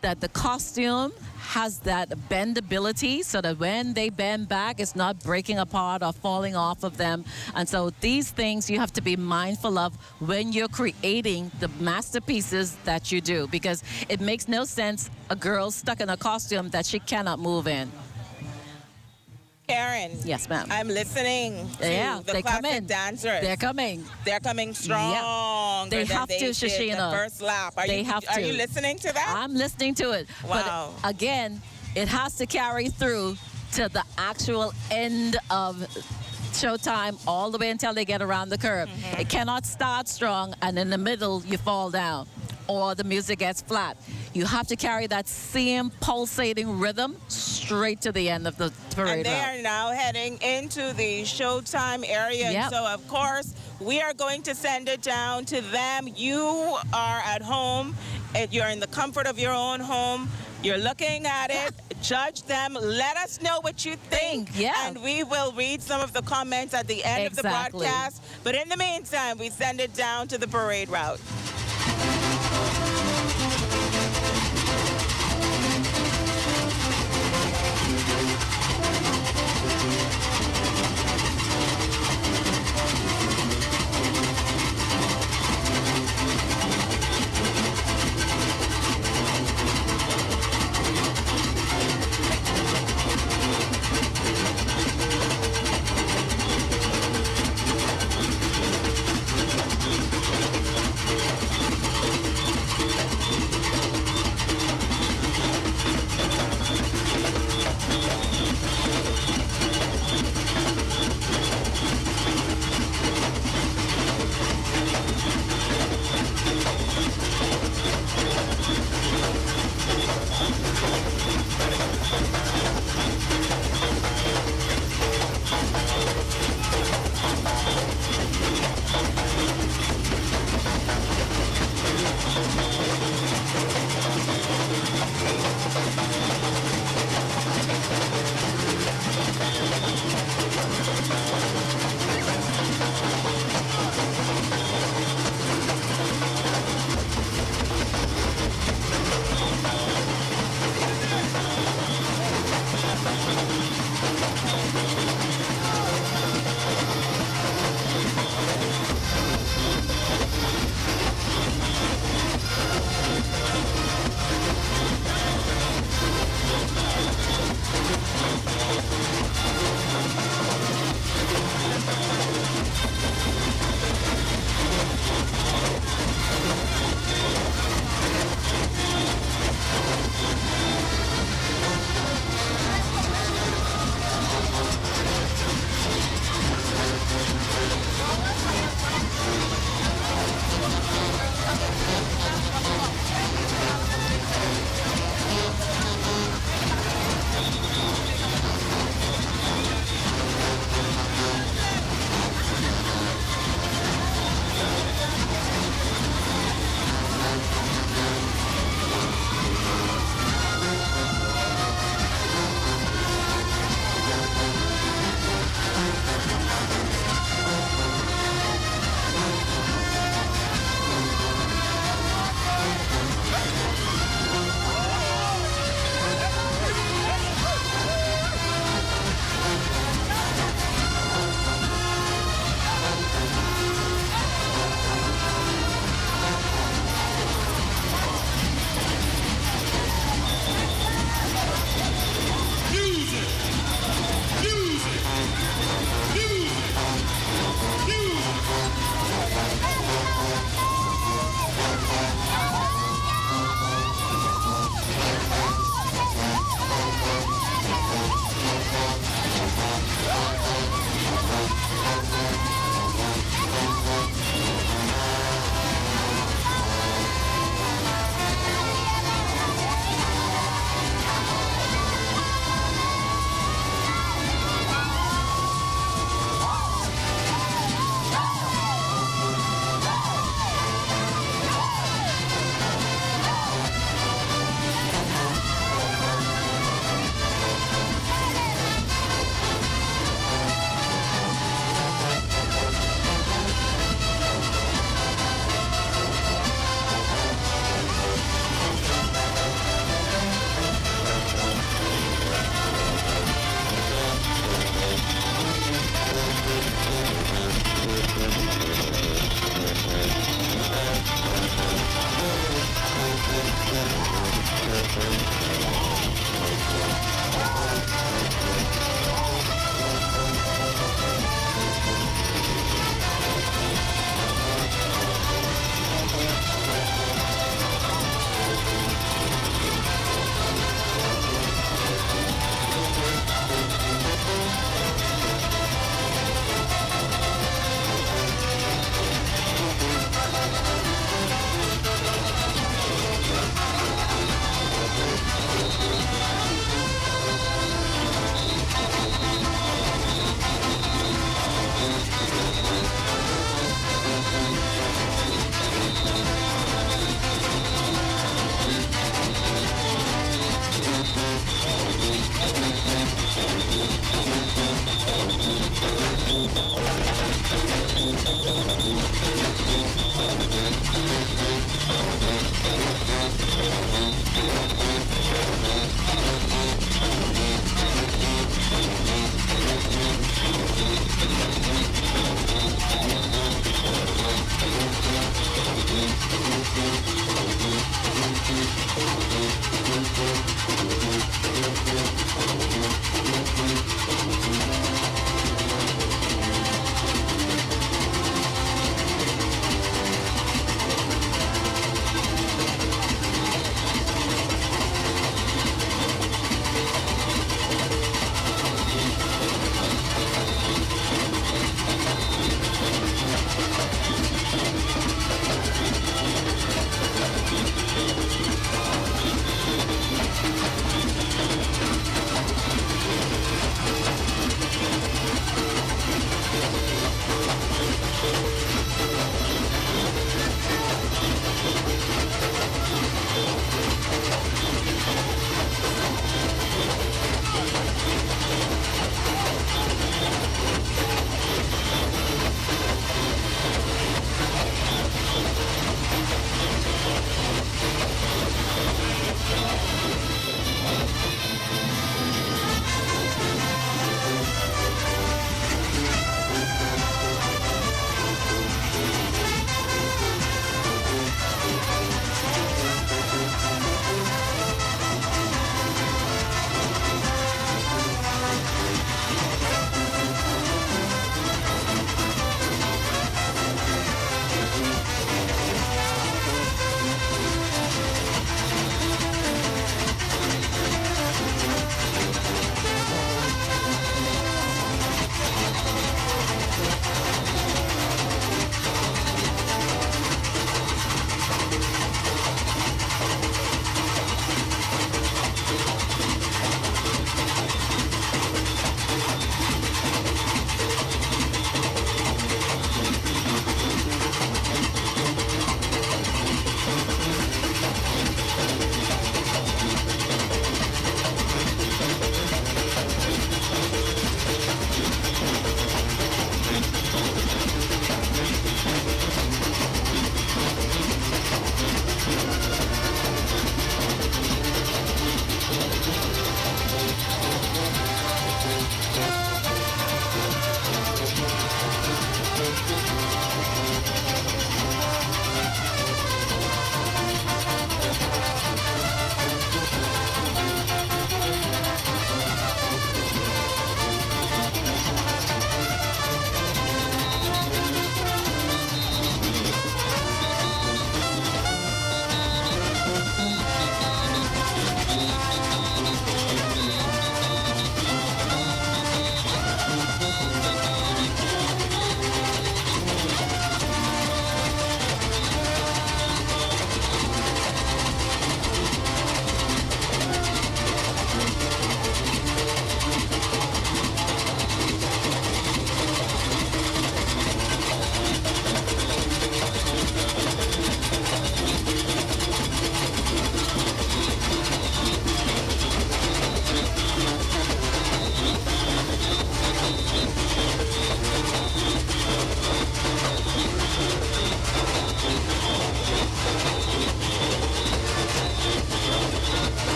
that the costume has that bendability so that when they bend back, it's not breaking apart or falling off of them. And so these things you have to be mindful of when you're creating the masterpieces that you do, because it makes no sense a girl stuck in a costume that she cannot move in. Karen. Yes, ma'am. I'm listening to the classic dancers. They're coming. They're coming strong. They have to, did Shashina. the first lap. Are you listening to that? I'm listening to it. Wow. But again, it has to carry through to the actual end of showtime, all the way until they get around the curve. It cannot start strong and in the middle you fall down or the music gets flat. You have to carry that same pulsating rhythm straight to the end of the parade And they route. are now heading into the showtime area. Yep. And so, of course, we are going to send it down to them. You are at home. You're in the comfort of your own home. You're looking at it. Judge them. Let us know what you think. And we will read some of the comments at the end of the broadcast. But in the meantime, we send it down to the parade route.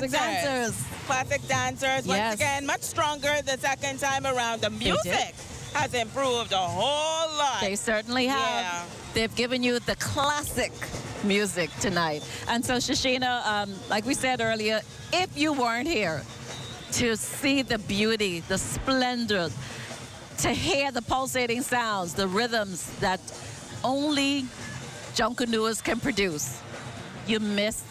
Classic dancers. Classic dancers. Once Yes. again, much stronger the second time around. The music has improved a whole lot. They certainly have. Yeah. They've given you the classic music tonight. And so, Shashina, like we said earlier, if you weren't here to see the beauty, the splendor, to hear the pulsating sounds, the rhythms that only Junkanooers can produce, you missed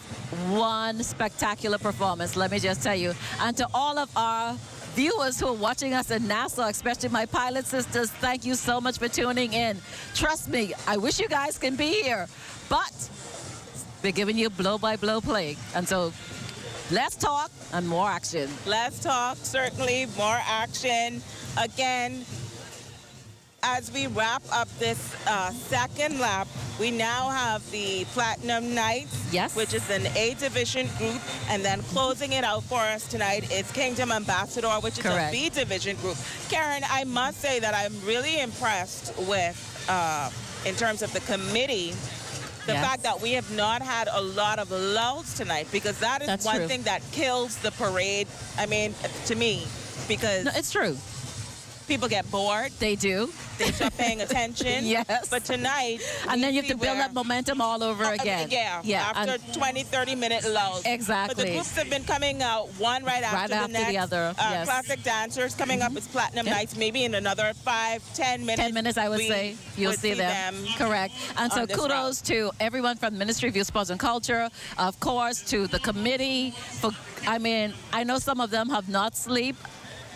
one spectacular performance, let me just tell you. And to all of our viewers who are watching us in Nassau, especially my pilot sisters, thank you so much for tuning in. Trust me, I wish you guys can be here, but we're giving you blow-by-blow play. And so less talk and more action. Less talk, certainly more action. Again, as we wrap up this second lap, we now have the Platinum Knights, which is an A-division group, and then closing it out for us tonight is Kingdom Ambassador, which is a B-division group. Karen, I must say that I'm really impressed with, in terms of the committee, the fact that we have not had a lot of lulls tonight, because that is one thing that kills the parade, I mean, to me, because... No, it's true. People get bored. They do. They stop paying attention. Yes. But tonight... And then you have to build up momentum all over again. Yeah. After 20, 30-minute lulls. Exactly. But the groups have been coming out one right after the next. The other. Yes. Classic dancers coming up as Platinum Knights, maybe in another 5, 10 minutes. 10 minutes, I would say. You'll see them. Correct. And so kudos to everyone from Ministry of Youth, Sports and Culture, of course, to the committee. I mean, I know some of them have not slept.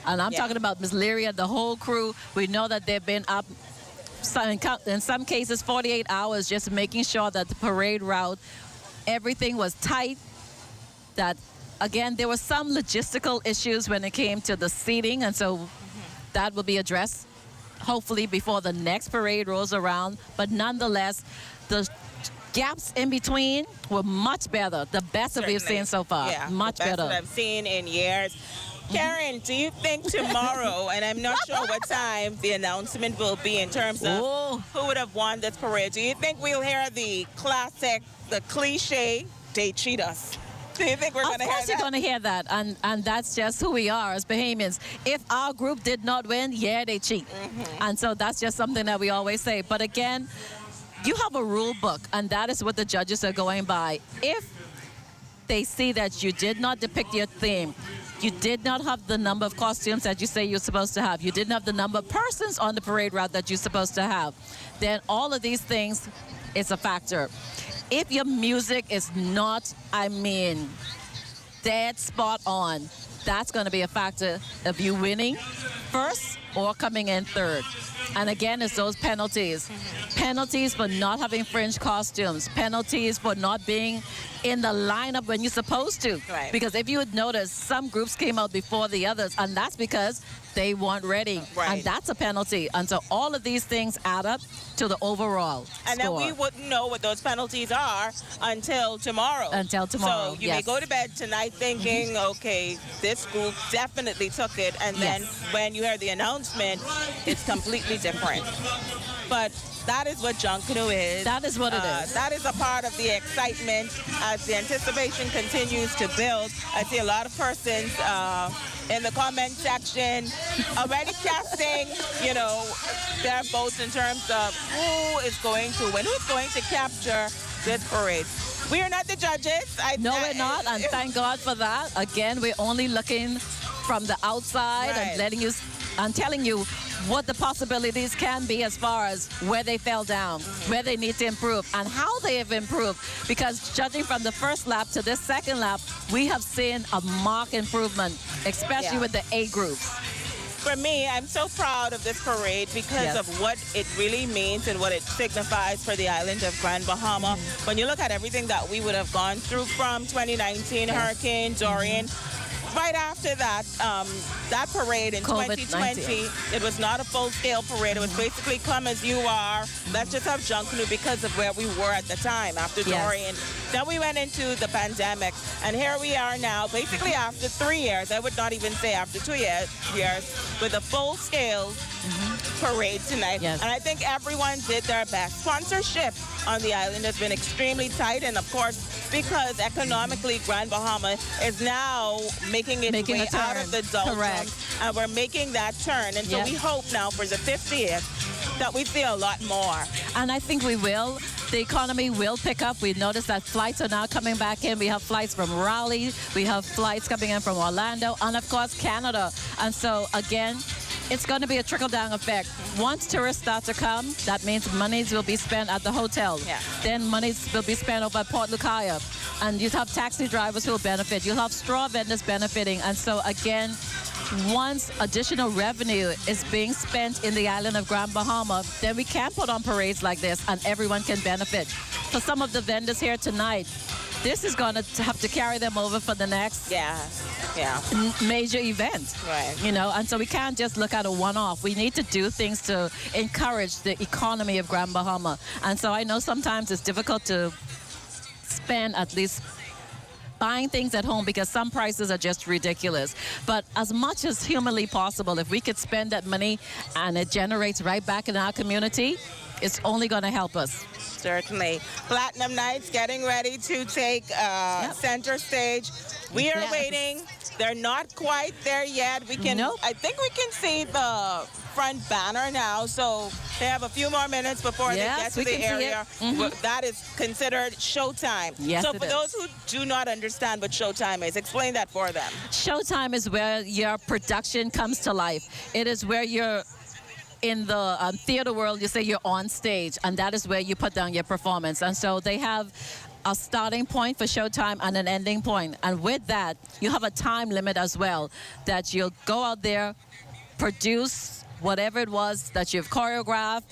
And I'm talking about Ms. Leary and the whole crew. We know that they've been up, in some cases, 48 hours just making sure that the parade route, everything was tight. That, again, there were some logistical issues when it came to the seating, and so that will be addressed, hopefully, before the next parade rolls around. But nonetheless, the gaps in between were much better, the best that we've seen so far. Yeah, much the best better. that I've seen in years. Karen, do you think tomorrow, and I'm not sure what time the announcement will be in terms of who would have won this parade, do you think we'll hear the classic, the cliche, they cheat us? Do you think we're going to hear that? Of course you're going to hear that, and that's just who we are as Bahamians. If our group did not win, they cheat. And so that's just something that we always say. But again, you have a rule book, and that is what the judges are going by. If they see that you did not depict your theme, you did not have the number of costumes that you say you're supposed to have, you didn't have the number of persons on the parade route that you're supposed to have, then all of these things is a factor. If your music is not, dead spot on, that's going to be a factor of you winning first or coming in third. And again, it's those penalties. Penalties for not having fringe costumes. Penalties for not being in the lineup when you're supposed to. Right. Because if you would notice, some groups came out before the others, and that's because they weren't ready. Right. And that's a penalty. And so all of these things add up to the overall And score. then we wouldn't know what those penalties are until tomorrow. So you may go to bed tonight thinking, okay, this group definitely took it. And then when you hear the announcement, it's completely different. But that is what Junkanoo is. That is what it is. That is a part of the excitement as the anticipation continues to build. I see a lot of persons in the comment section already casting, their votes in terms of who is going to win, who's going to capture this parade. We are not the judges. No, we're not, and thank God for that. Again, we're only looking from the outside and telling you what the possibilities can be as far as where they fell down, where they need to improve, and how they have improved. Because judging from the first lap to this second lap, we have seen a marked improvement, especially with the A groups. For me, I'm so proud of this parade because of what it really means and what it signifies for the island of Grand Bahama. When you look at everything that we would have gone through from 2019 Hurricane Dorian, right after that, that parade in 2020, it was not a full-scale parade. It was basically come as you are. Let's just have Junkanoo because of where we were at the time after Dorian. Then we went into the pandemic, and here we are now, basically after 3 years. I would not even say after 2 years, with a full-scale parade tonight. And I think everyone did their best. Sponsorship on the island has been extremely tight, and of course, because economically Grand Bahama is now making its way out of the doldrums, and we're making that turn. And so we hope now for the 50th that we see a lot more. And I think we will. The economy will pick up. We noticed that flights are now coming back in. We have flights from Raleigh. We have flights coming in from Orlando, and of course Canada. And so again, it's going to be a trickle-down effect. Once tourists start to come, that means monies will be spent at the hotel. Then monies will be spent over at Port Lucaya. And you'll have taxi drivers who will benefit. You'll have straw vendors benefiting. And so, again, once additional revenue is being spent in the island of Grand Bahama, then we can put on parades like this and everyone can benefit. For some of the vendors here tonight, this is going to have to carry them over for the next major event. Right. You know, and so we can't just look at a one-off. We need to do things to encourage the economy of Grand Bahama. And so I know sometimes it's difficult to spend at least buying things at home because some prices are just ridiculous. But as much as humanly possible, if we could spend that money and it generates right back in our community, it's only going to help us. Certainly. Platinum Nights getting ready to take center stage. We are waiting. They're not quite there yet. We can. I think we can see the front banner now. So they have a few more minutes before they get to the area. That is considered showtime. Yes, so for those who do not understand what showtime is, explain that for them. Showtime is where your production comes to life. It is where you're in the theater world, you say you're on stage, and that is where you put down your performance. And so they have a starting point for showtime and an ending point. And with that, you have a time limit as well, that you'll go out there, produce whatever it was that you've choreographed,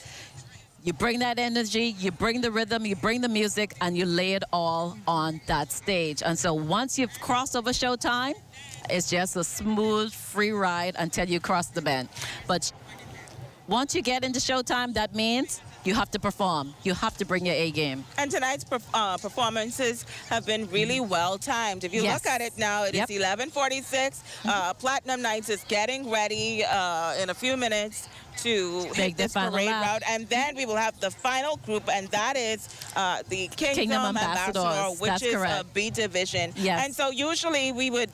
you bring that energy, you bring the rhythm, you bring the music, and you lay it all on that stage. And so once you've crossed over showtime, it's just a smooth, free ride until you cross the bend. But once you get into showtime, that means you have to perform. You have to bring your A game. And tonight's performances have been really well timed. If you look at it now, it is 11:46. Platinum Nights is getting ready in a few minutes to hit this parade route. And then we will have the final group, and that is the Kingdom Ambassador, which is a B division. Yes. And so usually we would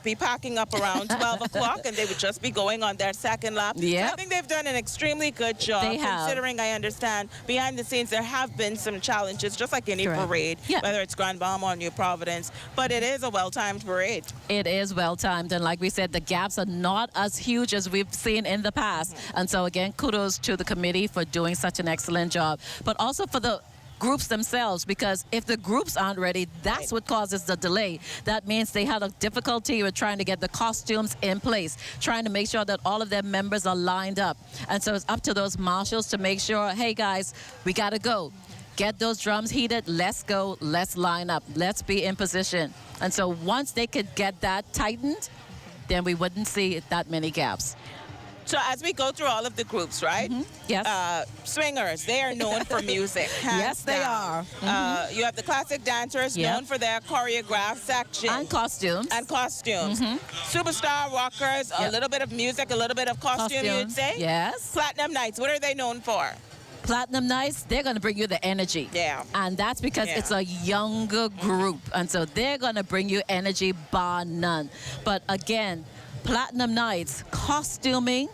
be packing up around 12 o'clock, and they would just be going on their second lap. So I think they've done an extremely good job, considering I understand behind the scenes there have been some challenges, just like any parade, whether it's Grand Bahama or New Providence, but it is a well-timed parade. It is well-timed, and like we said, the gaps are not as huge as we've seen in the past. And so again, kudos to the committee for doing such an excellent job, but also for the groups themselves, because if the groups aren't ready, that's what causes the delay. That means they had a difficulty with trying to get the costumes in place, trying to make sure that all of their members are lined up. And so it's up to those marshals to make sure, hey guys, we gotta go. Get those drums heated, let's go, let's line up, let's be in position. And so once they could get that tightened, then we wouldn't see that many gaps. So as we go through all of the groups, right? Yes. Swingers, they are known for music. Yes, they are. You have the classic dancers known for their choreographed section. And costumes. And costumes. Superstar rockers, a little bit of music, a little bit of costume, you'd say? Yes. Platinum Nights, what are they known for? Platinum Nights, they're going to bring you the energy. Yeah. And that's because it's a younger group. And so they're going to bring you energy bar none. But again, Platinum Nights, costuming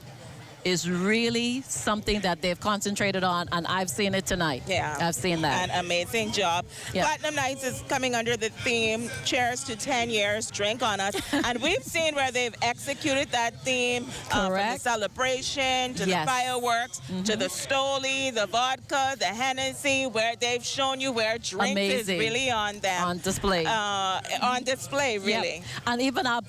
is really something that they've concentrated on, and I've seen it tonight. Yeah. I've seen that. An amazing job. Platinum Nights is coming under the theme, Cheers to 10 Years, Drink on Us. And we've seen where they've executed that theme from the celebration to the fireworks to the Stoli, the vodka, the Hennessy, where they've shown you where drinks is really on them. On display. On display, really. And even our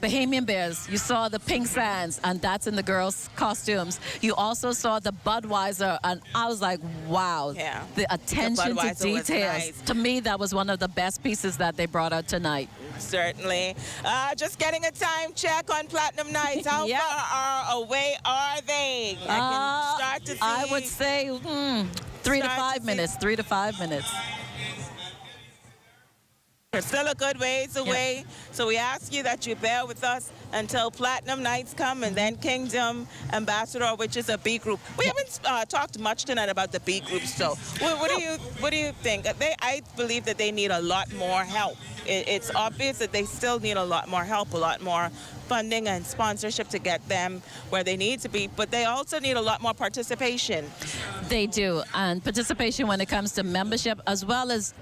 Bahamian Bears, you saw the pink sands, and that's in the girls' costumes. You also saw the Budweiser, and I was like, wow, the attention to details. To me, that was one of the best pieces that they brought out tonight. Certainly. Just getting a time check on Platinum Nights. How far away are they? I can start to see. I would say 3 to 5 minutes. 3 to 5 minutes. We're still a good ways away, so we ask you that you bear with us until Platinum Nights come, and then Kingdom Ambassador, which is a B group. We haven't talked much tonight about the B groups, so what do you think? I believe that they need a lot more help. It's obvious that they still need a lot more help, a lot more funding and sponsorship to get them where they need to be, but they also need a lot more participation. They do, and participation when it comes to membership, as well as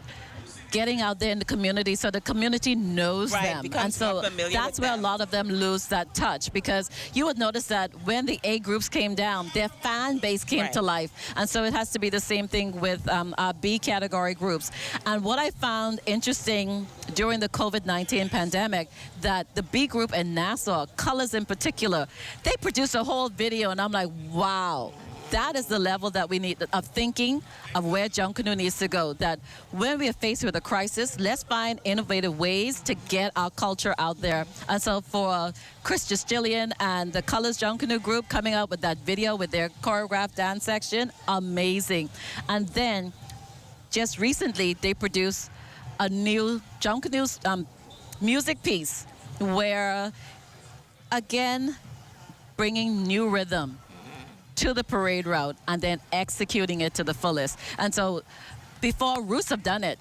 getting out there in the community so the community knows Right, them. becomes And so more familiar that's with where them. a lot of them lose that touch, because you would notice that when the A groups came down, their fan base came Right. to life. And so it has to be the same thing with our B category groups. And what I found interesting during the COVID-19 pandemic, that the B group in Nassau, Colors in particular, they produced a whole video, and I'm like, wow. That is the level that we need of thinking of where Junkanoo needs to go. That when we are faced with a crisis, let's find innovative ways to get our culture out there. And so for Chris Justillion and the Colors Junkanoo group coming out with that video with their choreographed dance section, amazing. And then just recently, they produced a new Junkanoo music piece where, again, bringing new rhythm to the parade route and then executing it to the fullest. And so before Roots have done it,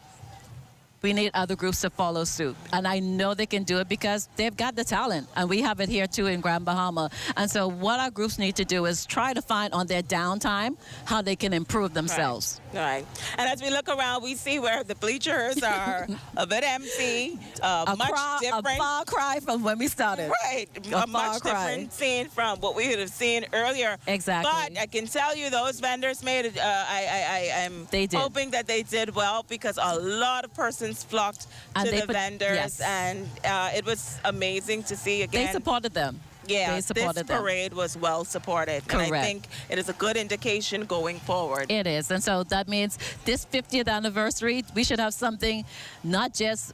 we need other groups to follow suit. And I know they can do it because they've got the talent. And we have it here too in Grand Bahama. And so what our groups need to do is try to find on their downtime how they can improve themselves. Right. And as we look around, we see where the bleachers are a bit empty, much different. A far cry from when we started. Right. A A much far cry. different scene from what we would have seen earlier. Exactly. But I can tell you those vendors made it. I'm hoping that they did well, because a lot of persons flocked And to they the put- vendors. yes. And it was amazing to see again. They supported them. Yeah, They supported this them. parade was well supported. And I Correct. think it is a good indication going forward. It is. And so that means this 50th anniversary, we should have something not just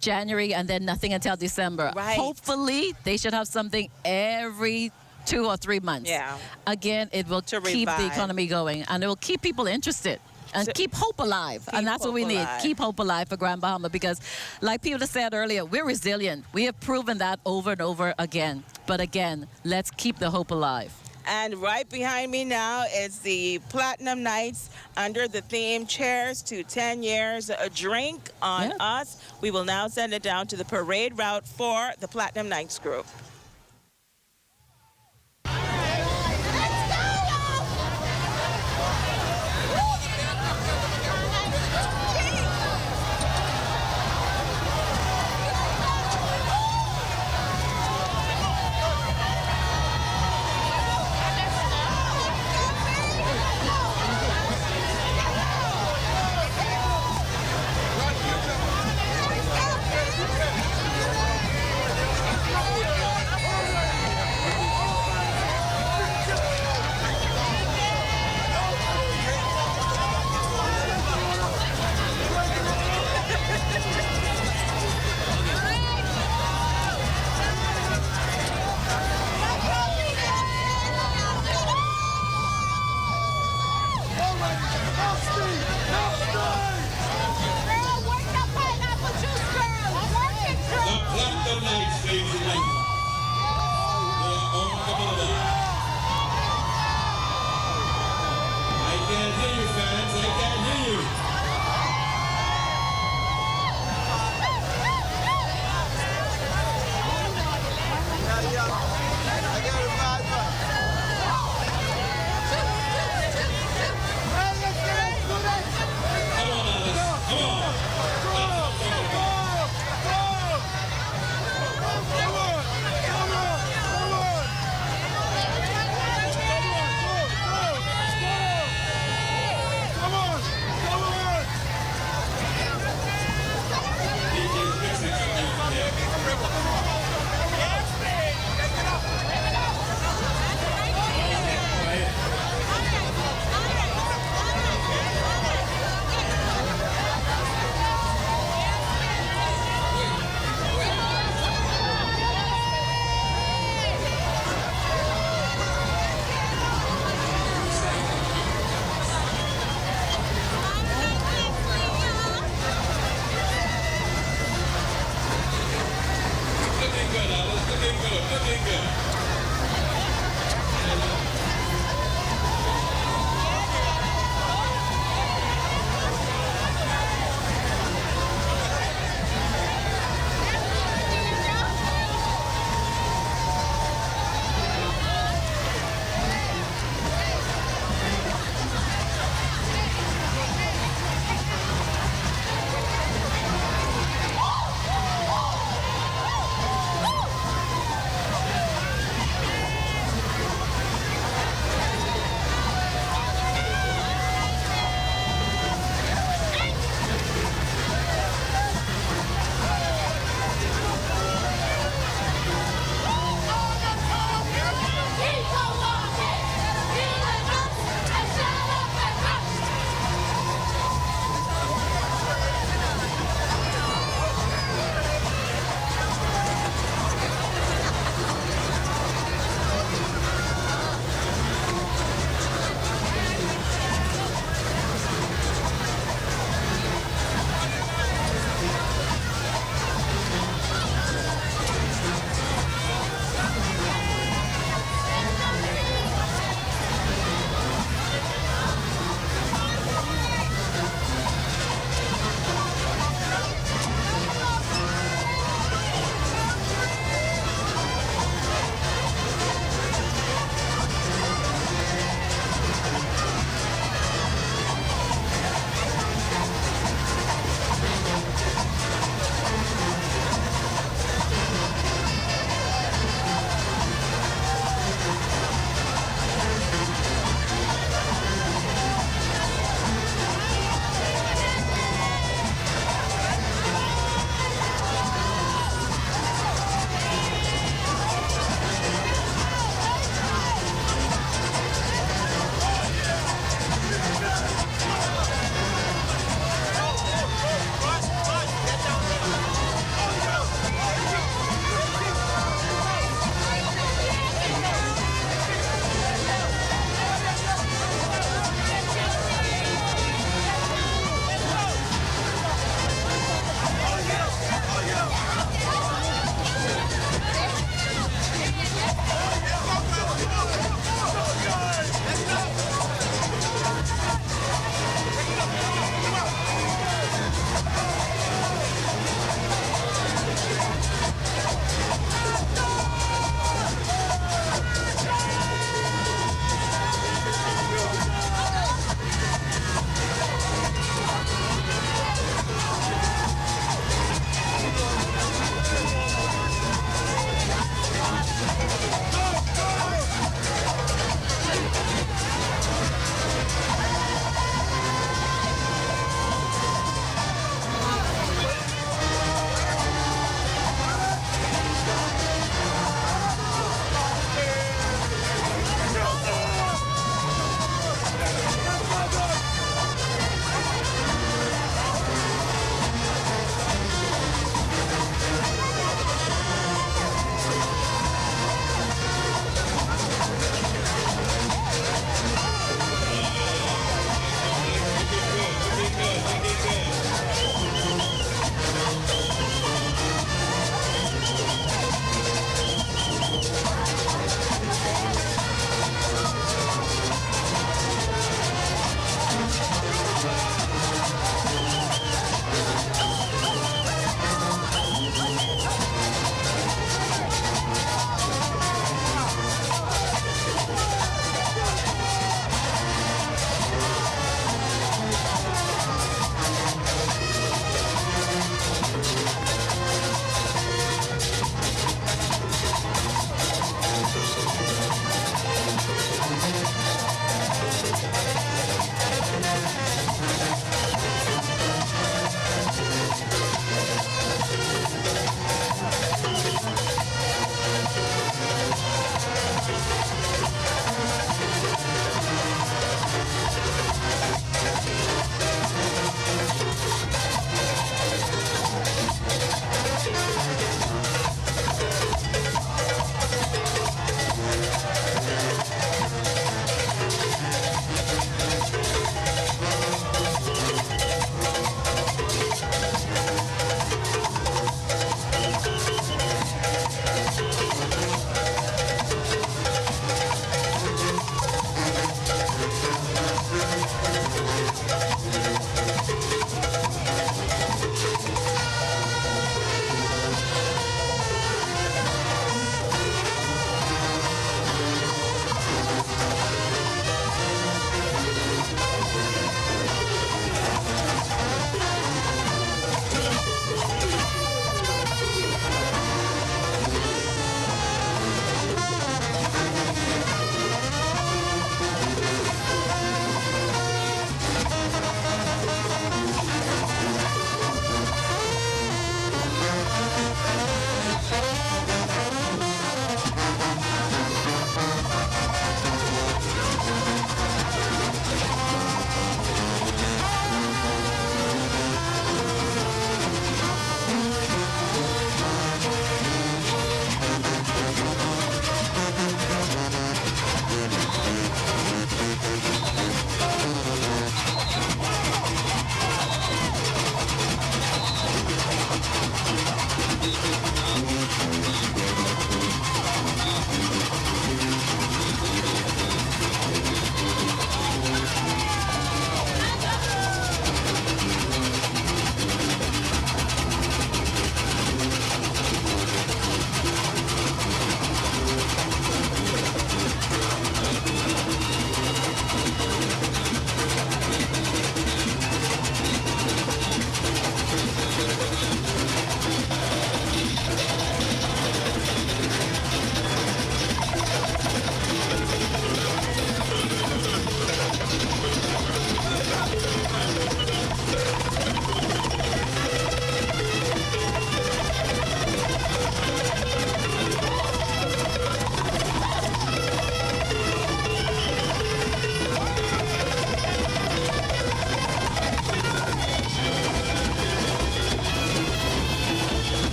January and then nothing until December. Right. Hopefully, they should have something every 2 or 3 months. Yeah. Again, it will keep the revive. economy going, and it will keep people interested. And keep hope alive. And that's what we hope need. alive. Keep hope alive for Grand Bahama, because like Peter said earlier, we're resilient. We have proven that over and over again. But again, let's keep the hope alive. And right behind me now is the Platinum Nights under the theme Cheers to 10 Years, a drink on us. We will now send it down to the parade route for the Platinum Nights group.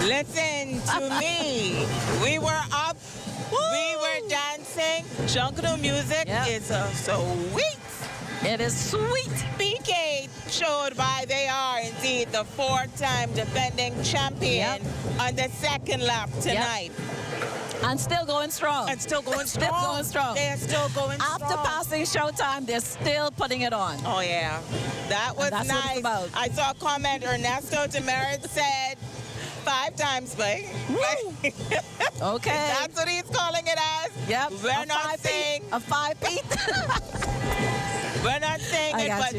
Listen to me. We were up. We were dancing. Junkanoo music is sweet. It is sweet. BK showed why they are indeed the 4-time defending champion on the second lap tonight. And still going strong. And still going strong. Still going strong. They are still going strong. After passing showtime, they're still putting it on. Oh, yeah. That was that's what it's nice. about. I saw a comment Ernesto Demerit said 5 times, Blake. Okay. That's what he's calling it as. Yep. We're not saying a 5-peat. We're not saying it, but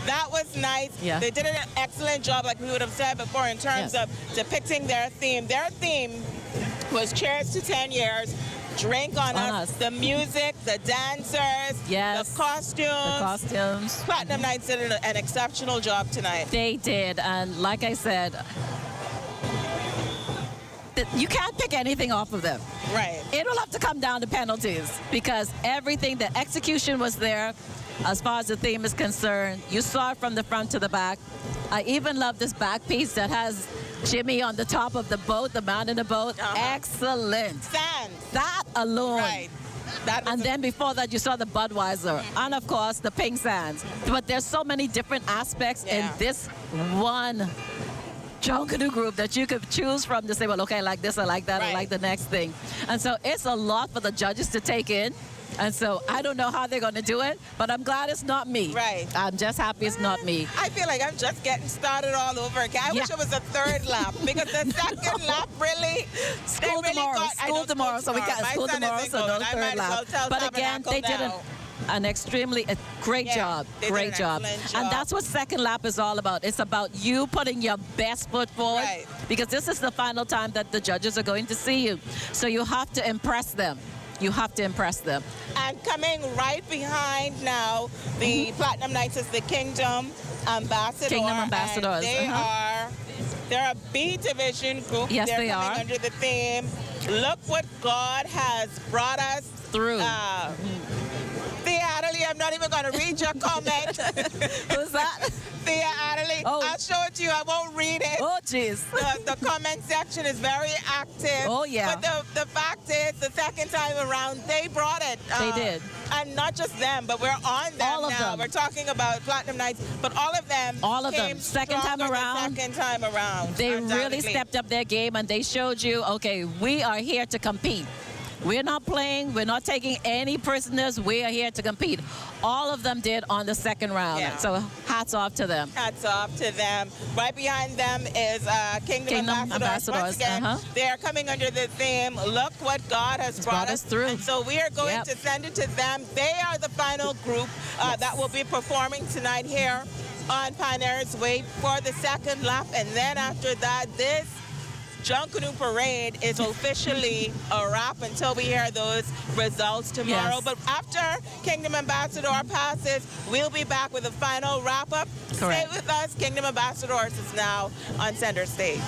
that was nice. Yeah. They did an excellent job, like we would have said before, in terms of depicting their theme. Their theme was Cheers to 10 years, Drink on us. The music, the dancers, the costumes. Platinum Nights did an exceptional job tonight. They did, and like I said, you can't pick anything off of them. Right. It'll have to come down to penalties because everything, the execution was there as far as the theme is concerned. You saw it from the front to the back. I even love this back piece that has Jimmy on the top of the boat, the man in the boat. Excellent. Sand. That alone. Right. And then before that, you saw the Budweiser and, of course, the Pink Sands. But there's so many different aspects in this one Junkanoo group that you could choose from to say, well, okay, I like this, I like that, I like the next thing. And so it's a lot for the judges to take in. And so I don't know how they're going to do it, but I'm glad it's not me. Right. I'm just happy it's not me. I feel like I'm just getting started all over again. I wish it was a third lap because the second lap really... School tomorrow, so we got school tomorrow, so no third lap. But again, they did an extremely great job. Great job. And that's what second lap is all about. It's about you putting your best foot forward because this is the final time that the judges are going to see you. So you have to impress them. You have to impress them. And coming right behind now, the Platinum Knights is the Kingdom Ambassador. Kingdom Ambassadors. They're a B division group. Yes, they're they coming are. under the theme, look what God has brought us through. Thea Adderley, I'm not even going to read your comment. Who's that? Thea Adderley. Oh. I'll show it to you. I won't read it. Oh, jeez. The comment section is very active. Oh, yeah. But the fact is, the second time around, they brought it. They did. And not just them, but we're on them all of now. them. We're talking about Platinum Knights, but all of them came Second time around. Second time around. They really stepped up their game, and they showed you, okay, we are here to compete. We're not playing. We're not taking any prisoners. We are here to compete. All of them did on the second round. Yeah. So hats off to them. Hats off to them. Right behind them is Kingdom Ambassadors. Once again, they are coming under the theme, look what God has brought us through. And so we are going to send it to them. They are the final group that will be performing tonight here on Pioneers Way for the second lap. And then after that, this Junkanoo Parade is officially a wrap until we hear those results tomorrow. But after Kingdom Ambassador passes, we'll be back with a final wrap-up. Stay with us. Kingdom Ambassadors is now on center stage.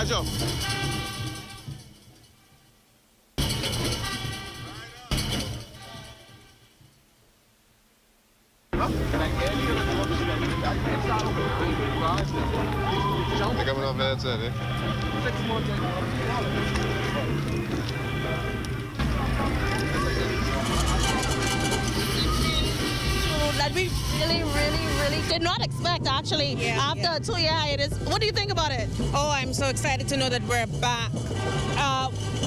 Watch out. They're coming off that side, eh? That we really did not expect, actually, after a 2-year hiatus. What do you think about it? Oh, I'm so excited to know that we're back.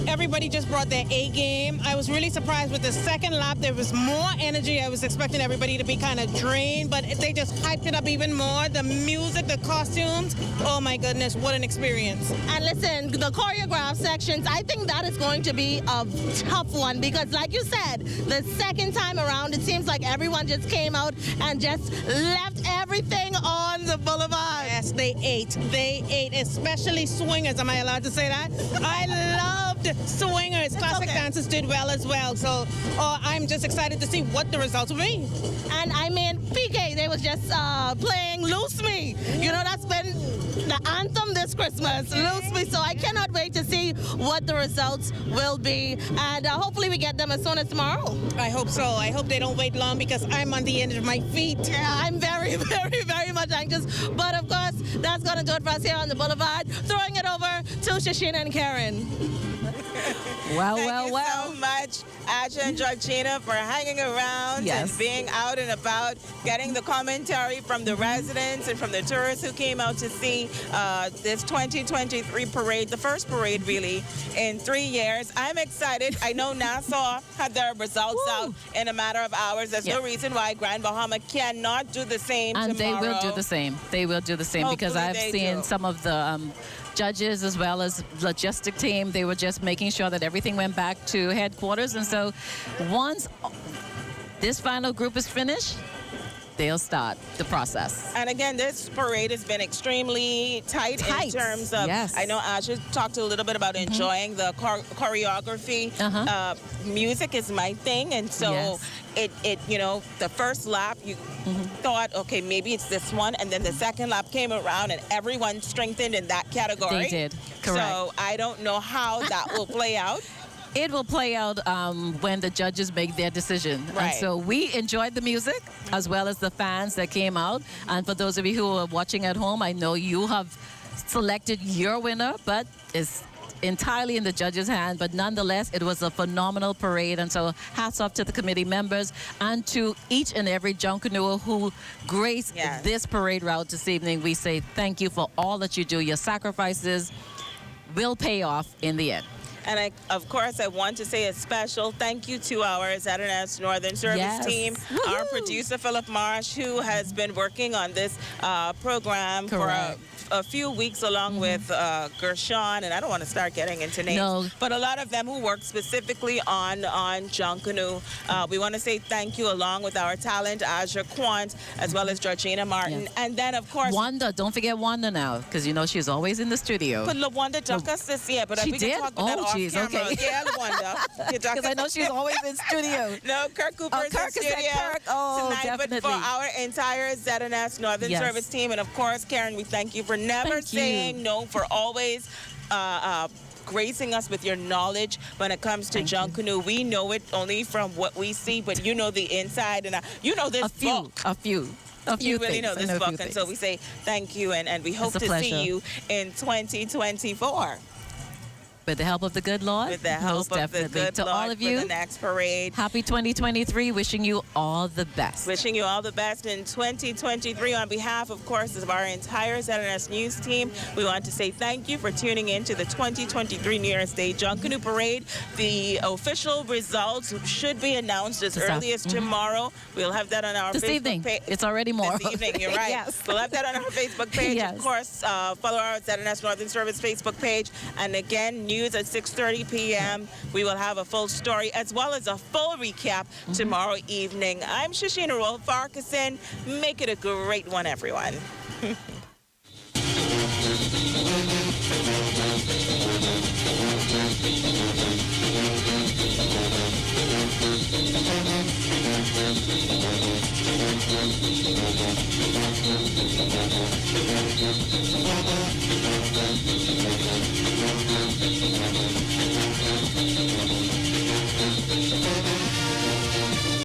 Everybody just brought their A game. I was really surprised with the second lap. There was more energy. I was expecting everybody to be kind of drained, but they just hyped it up even more. The music, the costumes, oh my goodness, what an experience. And listen, the choreographed sections, I think that is going to be a tough one because like you said, the second time around, it seems like everyone just came out and just left everything on the boulevard. Yes, they ate. They ate, especially swingers. Am I allowed to say that? I loved swingers. Classic dancers did well as well. So I'm just excited to see what the results will be. And I mean, PK, they was just playing Loose Me. You know, that's been the anthem this Christmas, Loose Me. So I cannot wait to see what the results will be. And hopefully we get them as soon as tomorrow. I hope so. I hope they don't wait long because I'm on the end of my feet. Yeah, I'm very, very, very much anxious. But of course, that's going to do it for us here on the Boulevard. Throwing it over to Shashin and Karen. Thank you so much, Asha and Georgina, for hanging around and being out and about, getting the commentary from the residents and from the tourists who came out to see this 2023 parade, the first parade really in 3 years. I'm excited. I know Nassau had their results out in a matter of hours. There's no reason why Grand Bahama cannot do the same and tomorrow. they will do the same. They will do the same because I've seen some of the judges as well as logistic team. They were just making sure that everything went back to headquarters. And so once this final group is finished, they'll start the process. And again, this parade has been extremely tight. In terms of, I know Asha talked a little bit about enjoying the choreography. Music is my thing, and so it you know, the first lap you thought, okay, maybe it's this one, and then the second lap came around and everyone strengthened in that category. They did, correct. So I don't know how that will play out. It will play out when the judges make their decision. Right. And so we enjoyed the music as well as the fans that came out. And for those of you who are watching at home, I know you have selected your winner, but it's entirely in the judges' hand. But nonetheless, it was a phenomenal parade. And so hats off to the committee members and to each and every Junkanoo who graced this parade route this evening. We say thank you for all that you do. Your sacrifices will pay off in the end. And of course, I want to say a special thank you to our ZNS Northern Service team, our producer, Philip Marsh, who has been working on this program for a few weeks along with Gershon, and I don't want to start getting into names, but a lot of them who work specifically on Junkanoo. We want to say thank you along with our talent, Aja Quant, as well as Georgina Martin. And then, of course, Wanda, don't forget Wanda now, because you know she's always in the studio. But Wanda took us this year, but she we did? can talk about that off camera. Okay. Yeah, Wanda. Because I know she's always in studio. No, Kirk Cooper is in studio tonight, definitely. but for our entire ZNS Northern Service team, and of course, Karen, we thank you for never saying no, for always gracing us with your knowledge when it comes to Junkanoo. We know it only from what we see, but you know the inside, and you know this book. A few you really things. know this book, and so we say thank you, and we hope to see you in 2024. With the help of the good Lord. With the help of the good to Lord all of you, for the next parade. Happy 2023. Wishing you all the best. Wishing you all the best in 2023. On behalf, of course, of our entire ZNS News team, we want to say thank you for tuning in to the 2023 New Year's Day Junkanoo Parade. The official results should be announced as early as tomorrow. We'll have that on our Facebook page. It's already more. This evening, you're right. Yes. We'll have that on our Facebook page. Of course, follow our ZNS Northern Service Facebook page. And again, news at 6:30 p.m. We will have a full story as well as a full recap tomorrow evening. I'm Shashina Rolf Farquharson. Make it a great one, everyone.